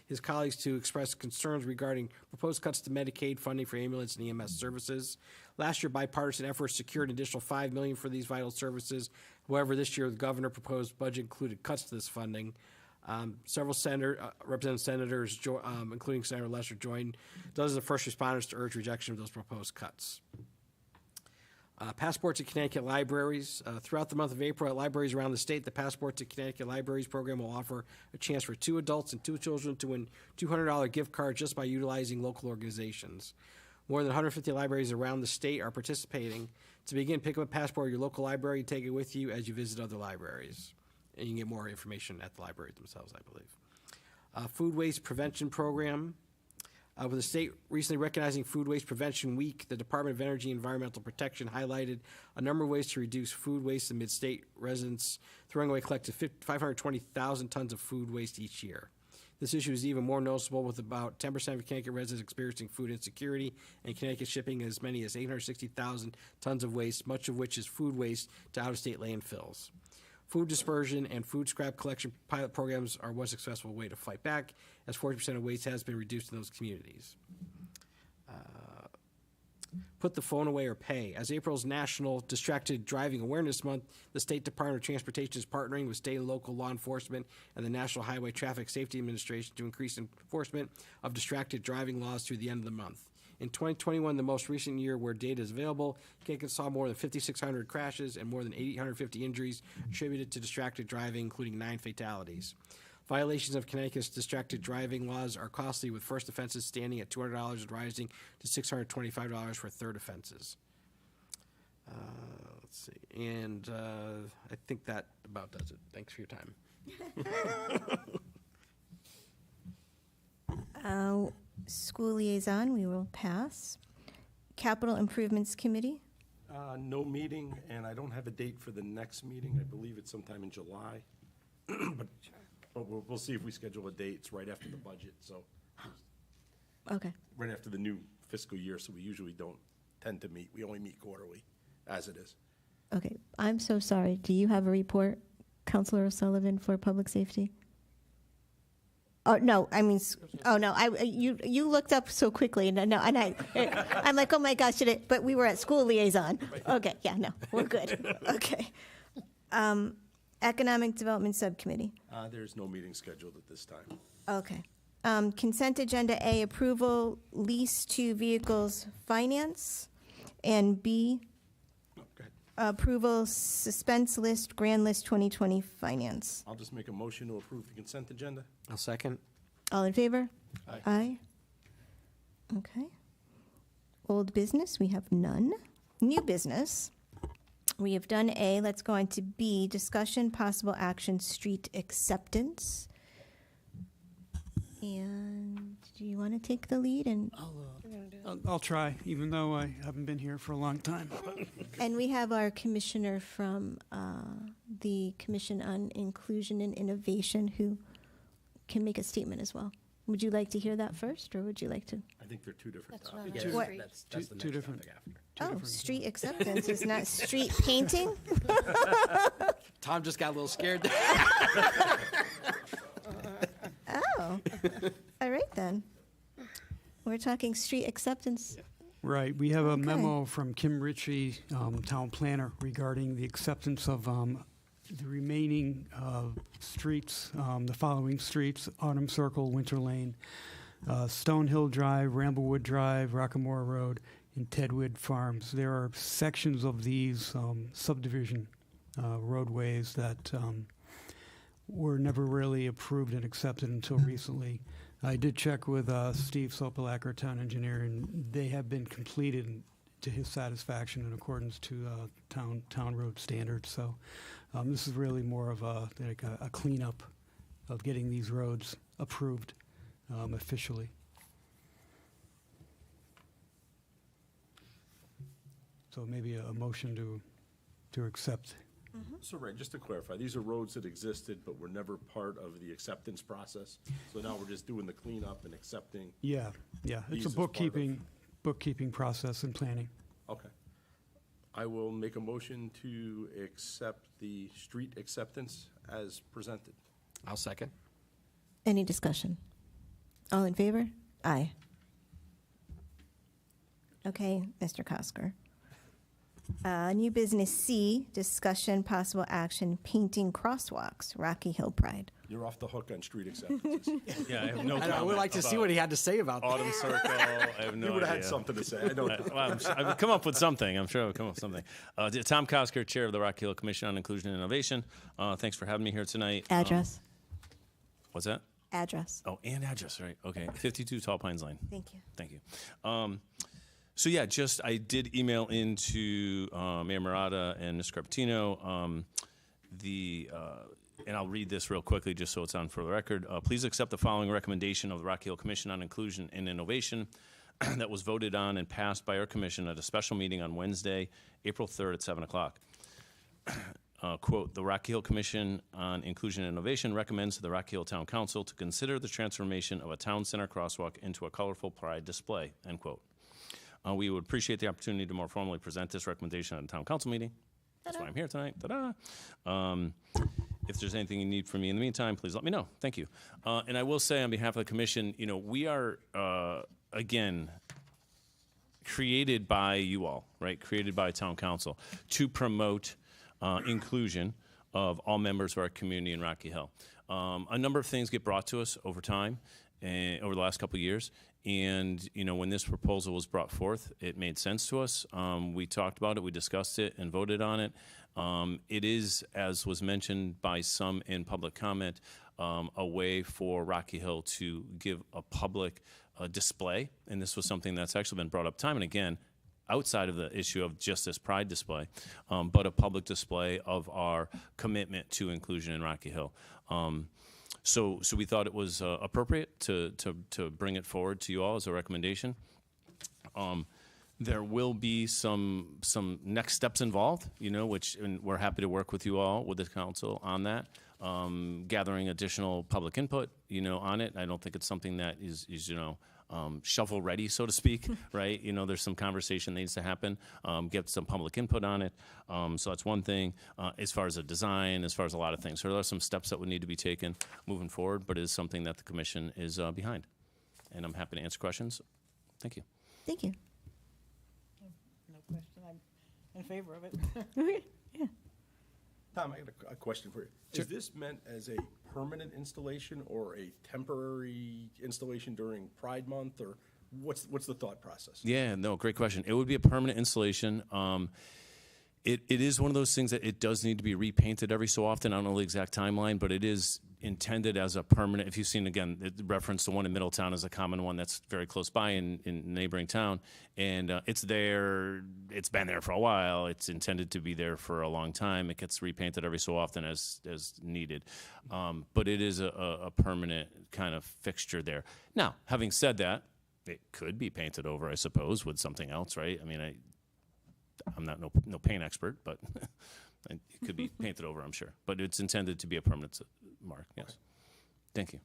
his colleagues to express concerns regarding proposed cuts to Medicaid funding for ambulance and EMS services. Last year, bipartisan efforts secured an additional $5 million for these vital services. However, this year, the governor proposed budget included cuts to this funding. Several representative senators, including Senator Lesser, joined dozens of first responders to urge rejection of those proposed cuts. Passport to Connecticut Libraries. Throughout the month of April at libraries around the state, the Passport to Connecticut Libraries program will offer a chance for 2 adults and 2 children to win $200 gift cards just by utilizing local organizations. More than 150 libraries around the state are participating. To begin, pick up a Passport at your local library and take it with you as you visit other libraries. And you can get more information at the library themselves, I believe. Food Waste Prevention Program. With the state recently recognizing Food Waste Prevention Week, the Department of Energy and Environmental Protection highlighted a number of ways to reduce food waste amid state residents throwing away collective 520,000 tons of food waste each year. This issue is even more noticeable with about 10% of Connecticut residents experiencing food insecurity, and Connecticut shipping as many as 860,000 tons of waste, much of which is food waste, to out-of-state landfills. Food dispersion and food scrap collection pilot programs are one successful way to fight back, as 40% of waste has been reduced in those communities. Put the phone away or pay. As April's National Distracted Driving Awareness Month, the State Department of Transportation is partnering with state and local law enforcement and the National Highway Traffic Safety Administration to increase enforcement of distracted driving laws through the end of the month. In 2021, the most recent year where data is available, Connecticut saw more than 5,600 crashes and more than 850 injuries attributed to distracted driving, including 9 fatalities. Violations of Connecticut's distracted driving laws are costly, with first offenses standing at $200 and rising to $625 for third offenses. Let's see. And I think that about does it. Thanks for your time. School liaison, we will pass. Capital Improvements Committee. No meeting, and I don't have a date for the next meeting. I believe it's sometime in July. But we'll see if we schedule a date. It's right after the budget, so Okay. right after the new fiscal year, so we usually don't tend to meet. We only meet quarterly, as it is. Okay. I'm so sorry. Do you have a report, Councilor O'Sullivan, for public safety? Oh no, I mean, oh no, you looked up so quickly, and I'm like, oh my gosh, did it? But we were at school liaison. Okay, yeah, no, we're good. Okay. Economic Development Subcommittee. There's no meeting scheduled at this time. Okay. Consent Agenda A, approval, lease 2 vehicles, finance, and B, Oh, go ahead. approval, suspense list, grand list 2020 finance. I'll just make a motion to approve the consent agenda. I'll second. All in favor? Aye. Aye. Okay. Old business, we have none. New business, we have done A. Let's go on to B, discussion, possible action, street acceptance. And do you want to take the lead? And I'll try, even though I haven't been here for a long time. and we have our commissioner from the Commission on Inclusion and Innovation who can make a statement as well. Would you like to hear that first, or would you like to? I think they're two different That's topics. not What- That's the Two next different- topic after. Oh, street acceptance is not street painting? Tom just got a little scared there. Oh, all right then. We're talking street acceptance. Right, we have a Okay. memo from Kim Ritchie, town planner, regarding the acceptance of the remaining streets, the following streets: Autumn Circle, Winter Lane, Stone Hill Drive, Ramblewood Drive, Rockamore Road, and Tedwood Farms. There are sections of these subdivision roadways that were never really approved and accepted until recently. I did check with Steve Sopelak, our town engineer, and they have been completed to his satisfaction in accordance to town road standards. So this is really more of a cleanup of getting these roads approved officially. So maybe a motion to accept. So, Ray, just to clarify, these are roads that existed but were never part of the acceptance process. So now we're just doing the cleanup and accepting. Yeah, These it's a as part of- bookkeeping process and planning. Okay. I will make a motion to accept the street acceptance as presented. I'll second. Any discussion? All in favor? Aye. Okay, Mr. Kosker. New business C, discussion, possible action, painting crosswalks, Rocky Hill Pride. You're off the hook on street acceptances. Yeah, I have no I would like to see what he had to say about that. Autumn Circle, I have no You would have had idea. something to say. I know. Well, I've come up with something. I'm sure I've come up with something. Tom Kosker, Chair of the Rocky Hill Commission on Inclusion and Innovation. Thanks for having me here tonight. Address. What's that? Address. Oh, and address, right. Okay, 52 Tall Pines Lane. Thank you. Thank you. So yeah, I did email into Mayor Murata and Ms. Carpatino and I'll read this real quickly just so it's on for the record. Please accept the following recommendation of the Rocky Hill Commission on Inclusion and Innovation that was voted on and passed by our commission at a special meeting on Wednesday, April 3rd at 7 o'clock. Quote, the Rocky Hill Commission on Inclusion and Innovation recommends to the Rocky Hill Town Council to consider the transformation of a town center crosswalk into a colorful pride display, end quote. We would appreciate the opportunity to more formally present this recommendation at a town council meeting. That's why I'm here tonight. Ta-da! If there's anything you need from me in the meantime, please let me know. Thank you. And I will say on behalf of the commission, we are, again, created by you all, right? Created by town council to promote inclusion of all members of our community in Rocky Hill. A number of things get brought to us over time, over the last couple of years. And, you know, when this proposal was brought forth, it made sense to us. We talked about it, we discussed it, and voted on it. It is, as was mentioned by some in public comment, a way for Rocky Hill to give a public display. And this was something that's actually been brought up time and again, outside of the issue of just this pride display, but a public display of our commitment to inclusion in Rocky Hill. So we thought it was appropriate to bring it forward to you all as a recommendation. There will be some next steps involved, you know, and we're happy to work with you all, with the council on that. Gathering additional public input, you know, on it. I don't think it's something that is you know, shovel ready, so to speak, right? You know, there's some conversation that needs to happen, get some public input on it. So that's one thing. As far as the design, as far as a lot of things. So there are some steps that would need to be taken moving forward, but it is something that the commission is behind. And I'm happy to answer questions. Thank you. Thank you. No question. I'm in favor of it. Okay. Yeah. Tom, I got a question for you. Is this meant as a permanent installation or a temporary installation during Pride Month, or what's the thought process? Yeah, no, great question. It would be a permanent installation. It is one of those things that it does need to be repainted every so often. I don't know the exact timeline, but it is intended as a permanent. If you've seen, again, it reference the one in Middletown is a common one that's very close by in neighboring town. And it's there. It's been there for a while. It's intended to be there for a long time. It gets repainted every so often as needed. But it is a permanent kind of fixture there. Now, having said that, it could be painted over, I suppose, with something else, right? I mean, I'm not no paint expert, but it could be painted over, I'm sure. But it's intended to be a permanent mark, yes. Okay. Thank you.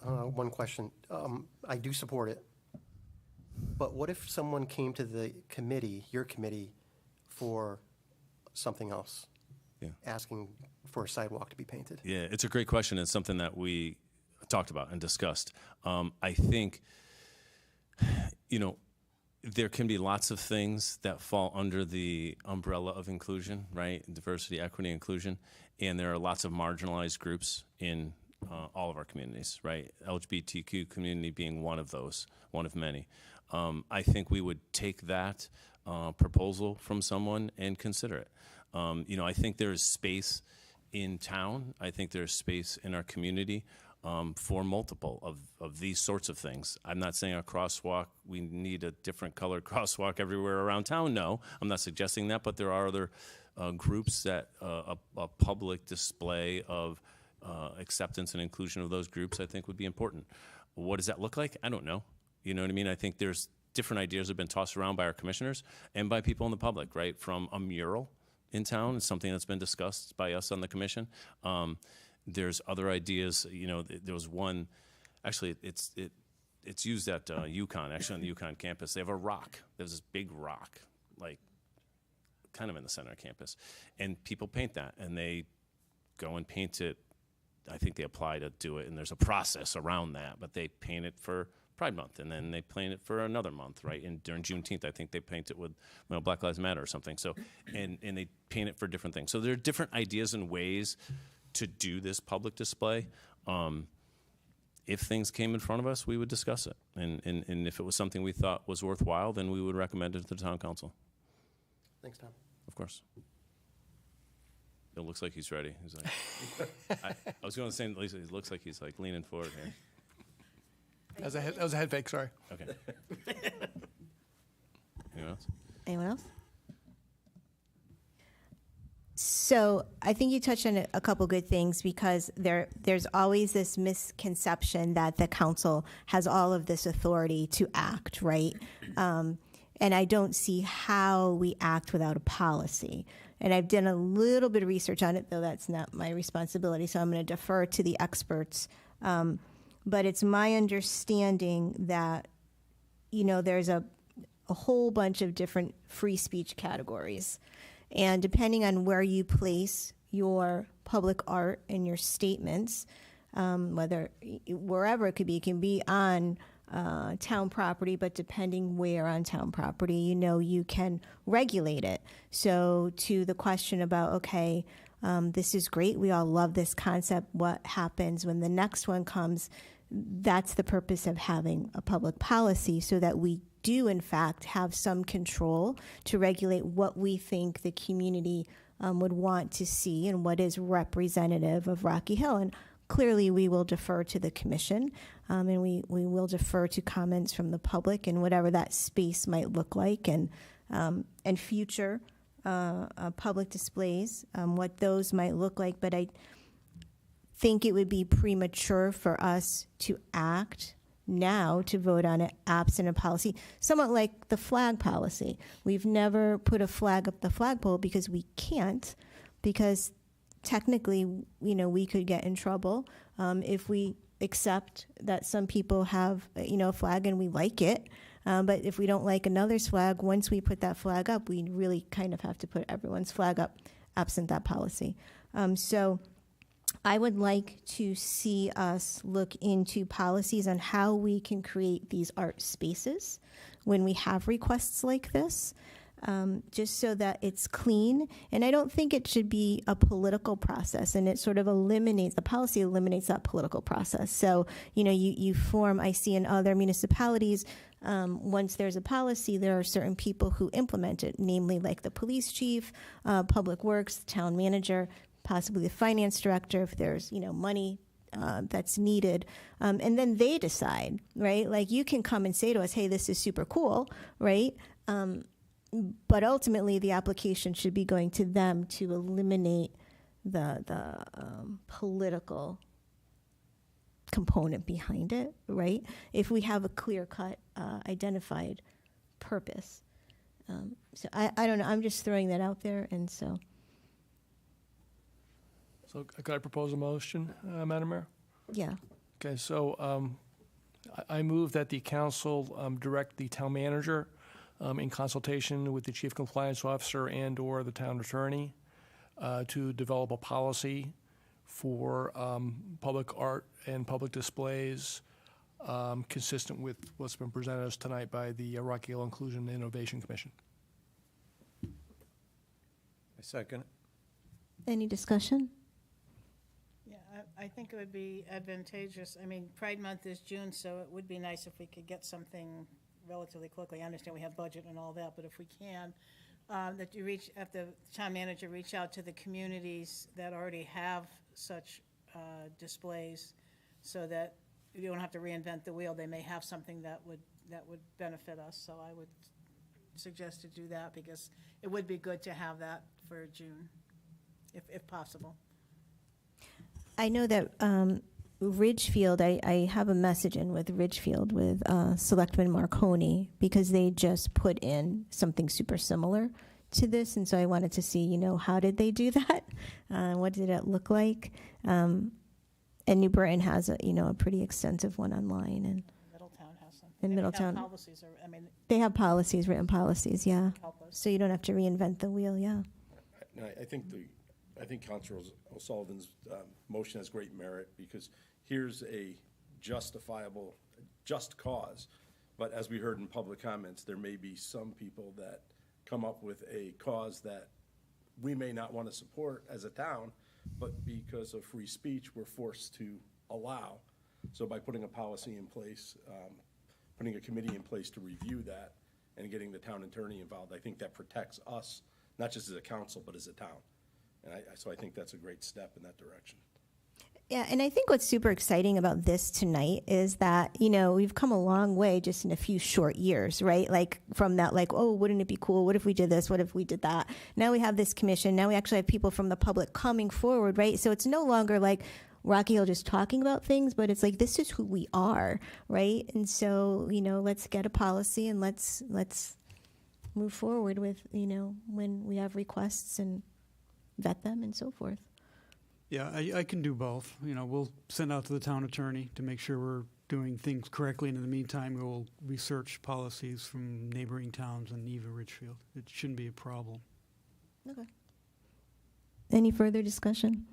One question. I do support it, but what if someone came to the committee, your committee, for something else? Yeah. Asking for a sidewalk to be painted? Yeah, it's a great question. It's something that we talked about and discussed. I think, you know, there can be lots of things that fall under the umbrella of inclusion, right? Diversity, equity, inclusion. And there are lots of marginalized groups in all of our communities, right? LGBTQ community being one of those, one of many. I think we would take that proposal from someone and consider it. You know, I think there is space in town. I think there's space in our community for multiple of these sorts of things. I'm not saying a crosswalk, we need a different colored crosswalk everywhere around town. No, I'm not suggesting that, but there are other groups that a public display of acceptance and inclusion of those groups I think would be important. What does that look like? I don't know. You know what I mean? I think there's different ideas that have been tossed around by our commissioners and by people in the public, right? From a mural in town is something that's been discussed by us on the commission. There's other ideas. You know, there was one. Actually, it's used at UConn. Actually, on the UConn campus, they have a rock. There's this big rock, like kind of in the center of campus, and people paint that, and they go and paint it. I think they apply to do it, and there's a process around that. But they paint it for Pride Month, and then they paint it for another month, right? And during Juneteenth, I think they paint it with, you know, Black Lives Matter or something. So, and they paint it for different things. So there are different ideas and ways to do this public display. If things came in front of us, we would discuss it. And if it was something we thought was worthwhile, then we would recommend it to the town council. Thanks, Tom. Of course. It looks like he's ready. He's like, I was going to say, it looks like he's like leaning forward here. That was a head fake, sorry. Okay. Anyone else? Anyone else? So I think you touched on a couple good things, because there's always this misconception that the council has all of this authority to act, right? And I don't see how we act without a policy. And I've done a little bit of research on it, though that's not my responsibility, so I'm going to defer to the experts. But it's my understanding that, you know, there's a whole bunch of different free speech categories. And depending on where you place your public art and your statements, wherever it can be on town property, but depending where on town property, you can regulate it. So to the question about, okay, this is great, we all love this concept, what happens when the next one comes? That's the purpose of having a public policy, so that we do in fact have some control to regulate what we think the community would want to see and what is representative of Rocky Hill. And clearly we will defer to the commission, and we will defer to comments from the public and whatever that space might look like, and future public displays, what those might look like. But I think it would be premature for us to act now to vote on it absent a policy, somewhat like the flag policy. We've never put a flag up the flagpole because we can't, because technically, we could get in trouble if we accept that some people have, a flag and we like it. But if we don't like another's flag, once we put that flag up, we really kind of have to put everyone's flag up absent that policy. So I would like to see us look into policies on how we can create these art spaces when we have requests like this, just so that it's clean. And I don't think it should be a political process, and it sort of the policy eliminates that political process. So, you form, I see in other municipalities, once there's a policy, there are certain people who implement it, namely like the police chief, public works, the town manager, possibly the finance director, if there's, money that's needed. And then they decide, right? Like, you can come and say to us, hey, this is super cool, right? But ultimately, the application should be going to them to eliminate the political component behind it, right? If we have a clear-cut, identified purpose. So I don't know. I'm just throwing that out there, and so. So could I propose a motion, Madam Mayor? Yeah. Okay, so I move that the council direct the town manager in consultation with the chief compliance officer and/or the town attorney to develop a policy for public art and public displays consistent with what's been presented us tonight by the Rocky Hill Inclusion and Innovation Commission. I second it. Any discussion? Yeah, I think it would be advantageous. I mean, Pride Month is June, so it would be nice if we could get something relatively quickly. I understand we have budget and all that, but if we can, that you have the town manager reach out to the communities that already have such displays, so that you don't have to reinvent the wheel. They may have something that would benefit us. So I would suggest to do that, because it would be good to have that for June, if possible. I know that Ridgefield, I have a message in with Ridgefield with Selectman Marconi, because they just put in something super similar to this, and so I wanted to see, how did they do that? What did it look like? And New Britain has a pretty extensive one online, and Middletown has some. in Middletown, Policies they have policies, written policies, yeah. Help us. So you don't have to reinvent the wheel, yeah. I think Councilor O'Sullivan's motion has great merit, because here's a justifiable, just cause. But as we heard in public comments, there may be some people that come up with a cause that we may not want to support as a town, but because of free speech, we're forced to allow. So by putting a policy in place, putting a committee in place to review that, and getting the town attorney involved, I think that protects us, not just as a council, but as a town. And so I think that's a great step in that direction. Yeah, and I think what's super exciting about this tonight is that, we've come a long way just in a few short years, right? Like, from that, oh, wouldn't it be cool? What if we did this? What if we did that? Now we have this commission. Now we actually have people from the public coming forward, right? So it's no longer like Rocky Hill just talking about things, but it's like, this is who we are, right? And so, let's get a policy, and let's move forward with, when we have requests, and vet them and so forth. Yeah, I can do both. We'll send out to the town attorney to make sure we're doing things correctly, and in the meantime, we'll research policies from neighboring towns and even Ridgefield. It shouldn't be a problem. Okay. Any further discussion?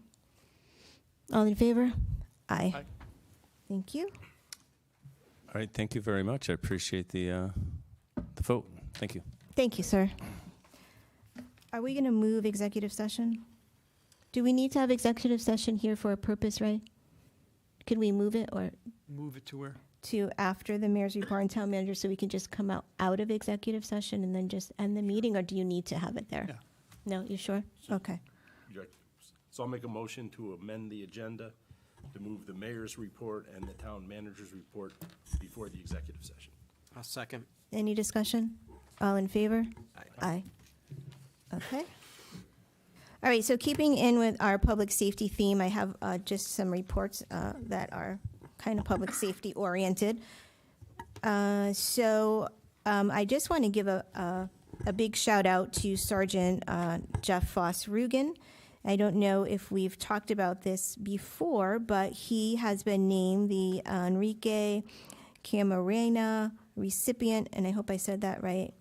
All in favor? Aye. Aye. Thank you. right, thank you very much. I appreciate the vote. Thank you. Thank you, sir. Are we going to move executive session? Do we need to have executive session here for a purpose, Ray? Could we move it or Move it to where? to after the mayor's report and town manager so we can just come out of executive session and then just end the meeting, or do you need to have it there? Yeah. No, you sure? Okay. So I'll make a motion to amend the agenda to move the mayor's report and the town manager's report before the executive session. I'll second. Any discussion? All in favor? Aye. Okay. All right, so keeping in with our public safety theme, I have just some reports that are kind of public safety oriented. I just want to give a big shout out to Sergeant Jeff Foss-Rugen. I don't know if we've talked about this before, but he has been named the Enrique Camarena recipient, and I hope I said that right,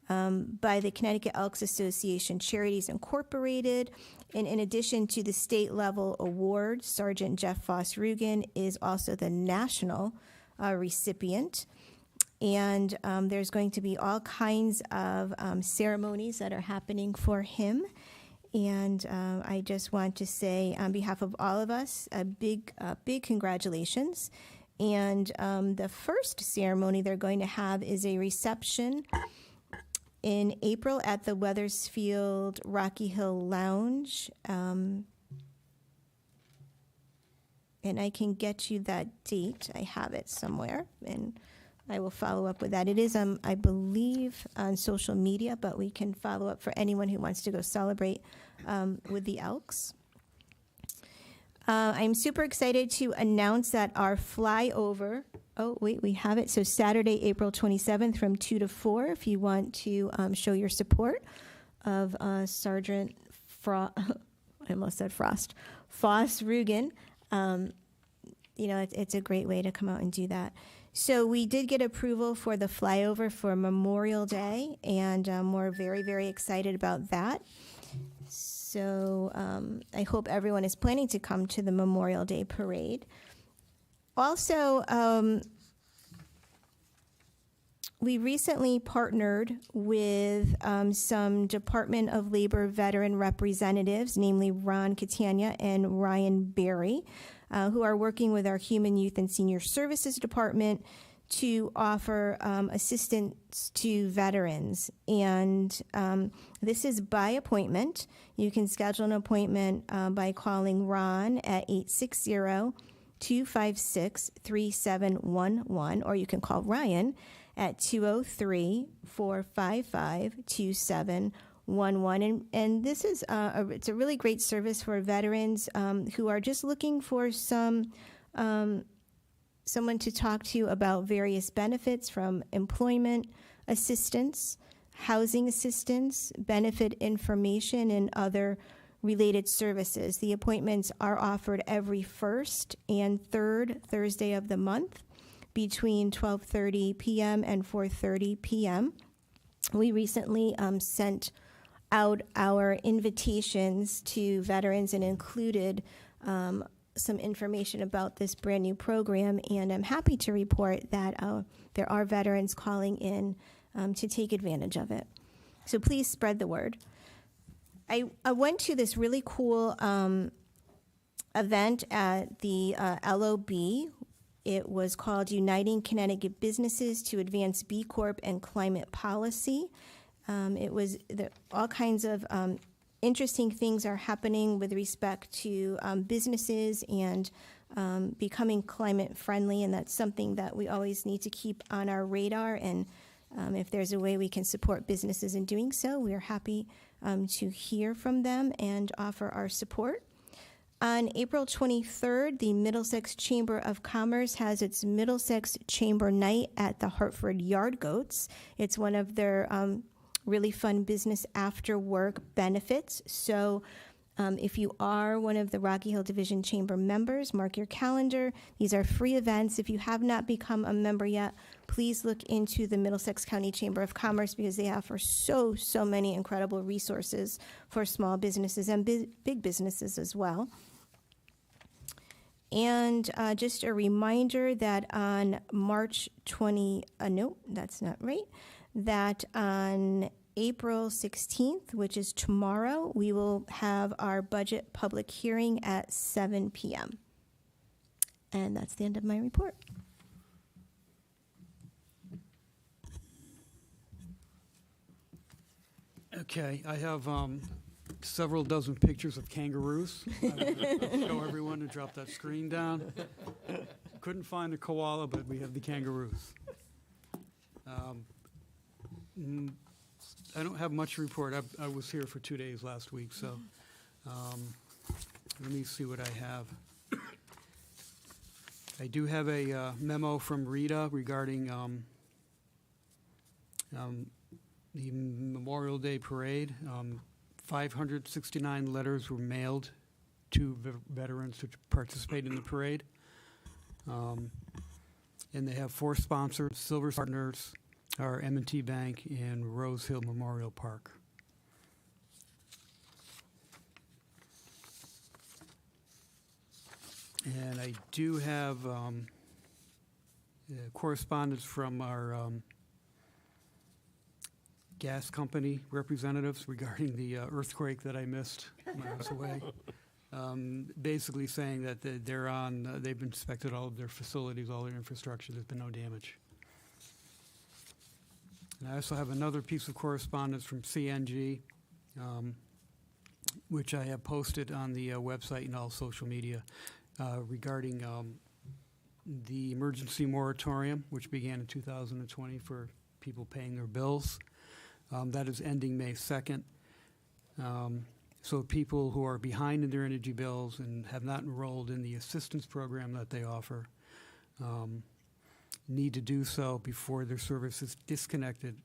by the Connecticut Elks Association Charities Incorporated. And in addition to the state level award, Sergeant Jeff Foss-Rugen is also the national recipient. And there's going to be all kinds of ceremonies that are happening for him. And I just want to say, on behalf of all of us, a big congratulations. And the first ceremony they're going to have is a reception in April at the Weathersfield Rocky Hill Lounge. And I can get you that date. I have it somewhere, and I will follow up with that. It is, I believe, on social media, but we can follow up for anyone who wants to go celebrate with the Elks. I'm super excited to announce that our flyover, we have it. So Saturday, April 27th from 2 to 4, if you want to show your support of Sergeant I almost said Frost, Foss-Rugen. It's a great way to come out and do that. So we did get approval for the flyover for Memorial Day, and we're very, very excited about that. So I hope everyone is planning to come to the Memorial Day parade. Also, we recently partnered with some Department of Labor veteran representatives, namely Ron Catania and Ryan Berry, who are working with our Human Youth and Senior Services Department to offer assistance to veterans. And this is by appointment. You can schedule an appointment by calling Ron at 860-256-3711, or you can call Ryan at 203-455-2711. And this is it's a really great service for veterans who are just looking for someone to talk to about various benefits, from employment assistance, housing assistance, benefit information, and other related services. The appointments are offered every first and third Thursday of the month between 12:30 p.m. and 4:30 p.m. We recently sent out our invitations to veterans and included some information about this brand new program, and I'm happy to report that there are veterans calling in to take advantage of it. So please spread the word. I went to this really cool event at the LOB. It was called Uniting Connecticut Businesses to Advance B Corp and Climate Policy. It was all kinds of interesting things are happening with respect to businesses and becoming climate friendly, and that's something that we always need to keep on our radar. And if there's a way we can support businesses in doing so, we are happy to hear from them and offer our support. On April 23rd, the Middlesex Chamber of Commerce has its Middlesex Chamber Night at the Hartford Yard Goats. It's one of their really fun business after work benefits. So if you are one of the Rocky Hill Division Chamber members, mark your calendar. These are free events. If you have not become a member yet, please look into the Middlesex County Chamber of Commerce, because they offer so many incredible resources for small businesses and big businesses as well. And just a reminder that on March 20, no, that's not right, that on April 16th, which is tomorrow, we will have our budget public hearing at 7 p.m. And that's the end of my report. Okay, I have several dozen pictures of kangaroos. I will show everyone to drop that screen down. Couldn't find the koala, but we have the kangaroos. I don't have much to report. I was here for 2 days last week, so let me see what I have. I do have a memo from Rita regarding the Memorial Day Parade. 569 letters were mailed to veterans to participate in the parade. And they have 4 sponsors. Silver partners are M&T Bank and Rose Hill Memorial Park. And I do have correspondence from our gas company representatives regarding the earthquake that I missed when I was away. Basically saying that they've inspected all of their facilities, all their infrastructure, there's been no damage. And I also have another piece of correspondence from CNG, which I have posted on the website and all social media, regarding the emergency moratorium, which began in 2020 for people paying their bills. That is ending May 2nd. So people who are behind in their energy bills and have not enrolled in the assistance program that they offer need to do so before their service is disconnected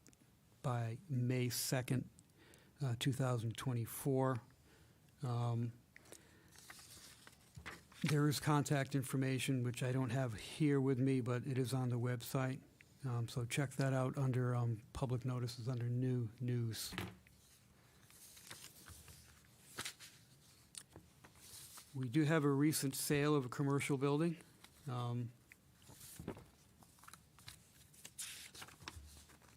by May 2nd, 2024. There is contact information, which I don't have here with me, but it is on the website. So check that out under public notices, under new news. We do have a recent sale of a commercial building.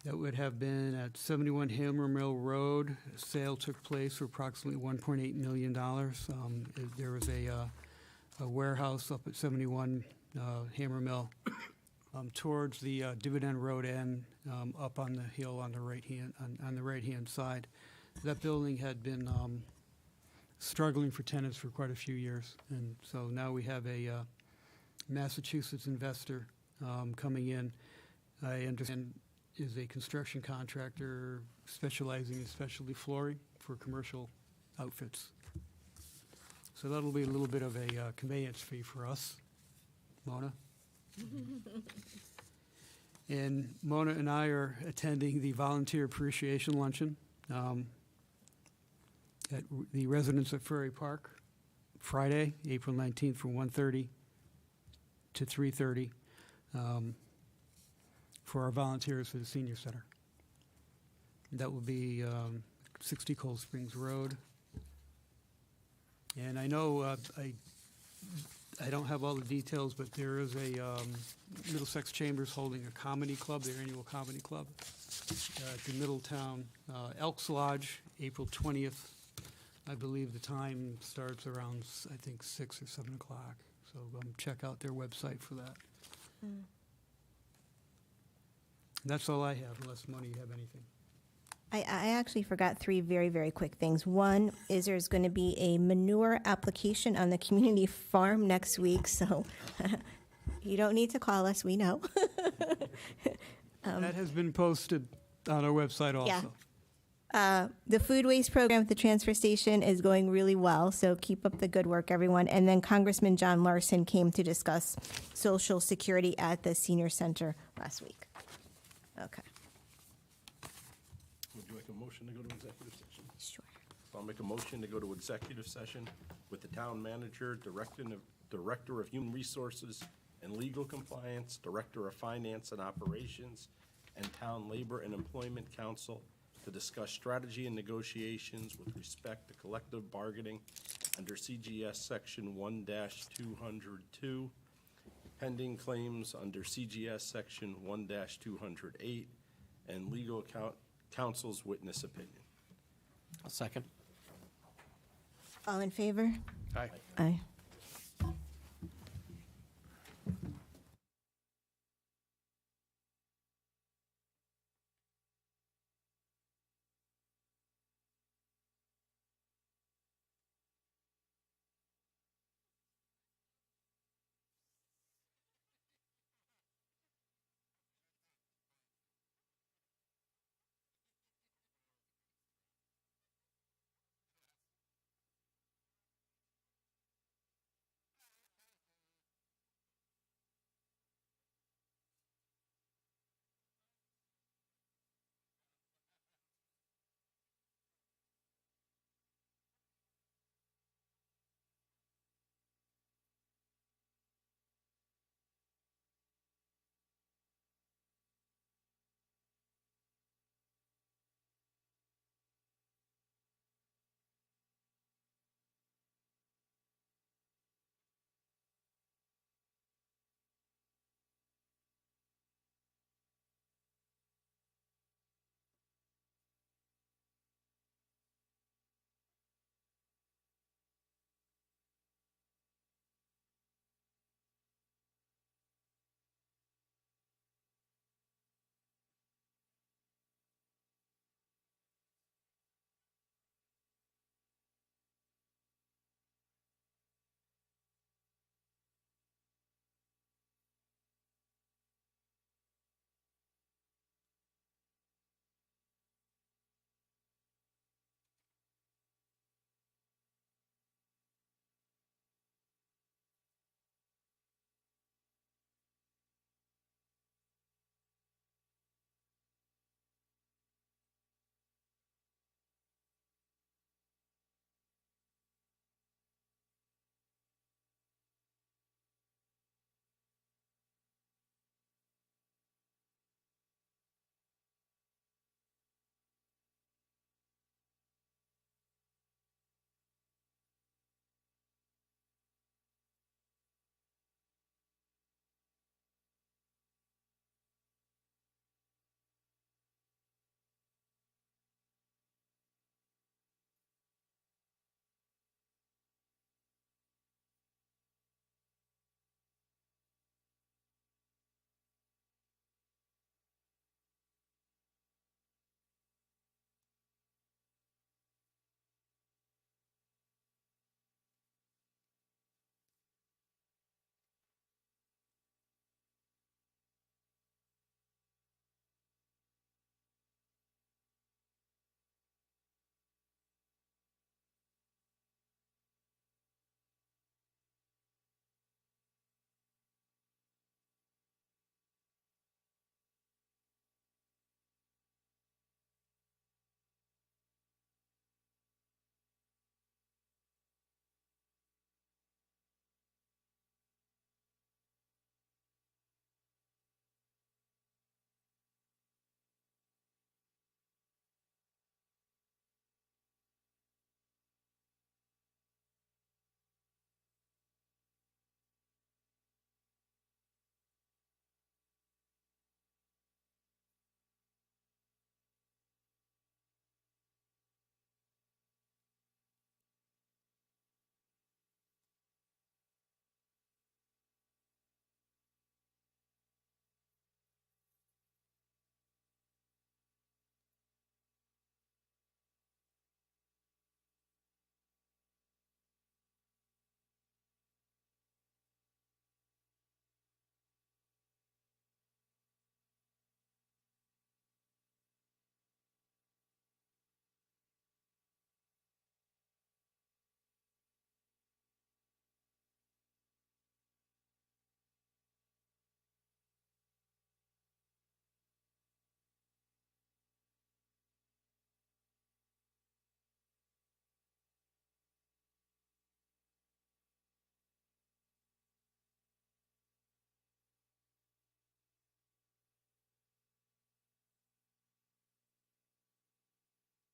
That would have been at 71 Hammer Mill Road. A sale took place for approximately $1.8 million. There was a warehouse up at 71 Hammer Mill towards the Dividend Road end, up on the hill on the right-hand side. That building had been struggling for tenants for quite a few years, and so now we have a Massachusetts investor coming in. I understand is a construction contractor specializing in specialty flooring for commercial outfits. So that'll be a little bit of a conveyance fee for us. Mona? And Mona and I are attending the Volunteer Appreciation Luncheon at the residents at Ferry Park, Friday, April 19th from 1:30 to 3:30 for our volunteers for the Senior Center. That will be 60 Cold Springs Road. And I know I don't have all the details, but there is a Middlesex Chambers holding a comedy club, their annual comedy club, at the Middletown Elks Lodge, April 20th. I believe the time starts around, I think, 6 or 7 o'clock. So check out their website for that. Mm. That's all I have, unless, Mona, you have anything. I actually forgot 3 very, very quick things. one is there's going to be a manure application on the community farm next week, so you don't need to call us, we know. That has been posted on our website also. Yeah. The food waste program at the transfer station is going really well, so keep up the good work, everyone. And then Congressman John Larson came to discuss Social Security at the Senior Center last week. Okay. Would you like a motion to go to executive session? Sure. I'll make a motion to go to executive session with the town manager, director of human resources and legal compliance, director of finance and operations, and town labor and employment council to discuss strategy and negotiations with respect to collective bargaining under CGS Section 1-202, pending claims under CGS Section 1-208, and legal counsel's witness opinion. A second. All in favor? Aye. Aye.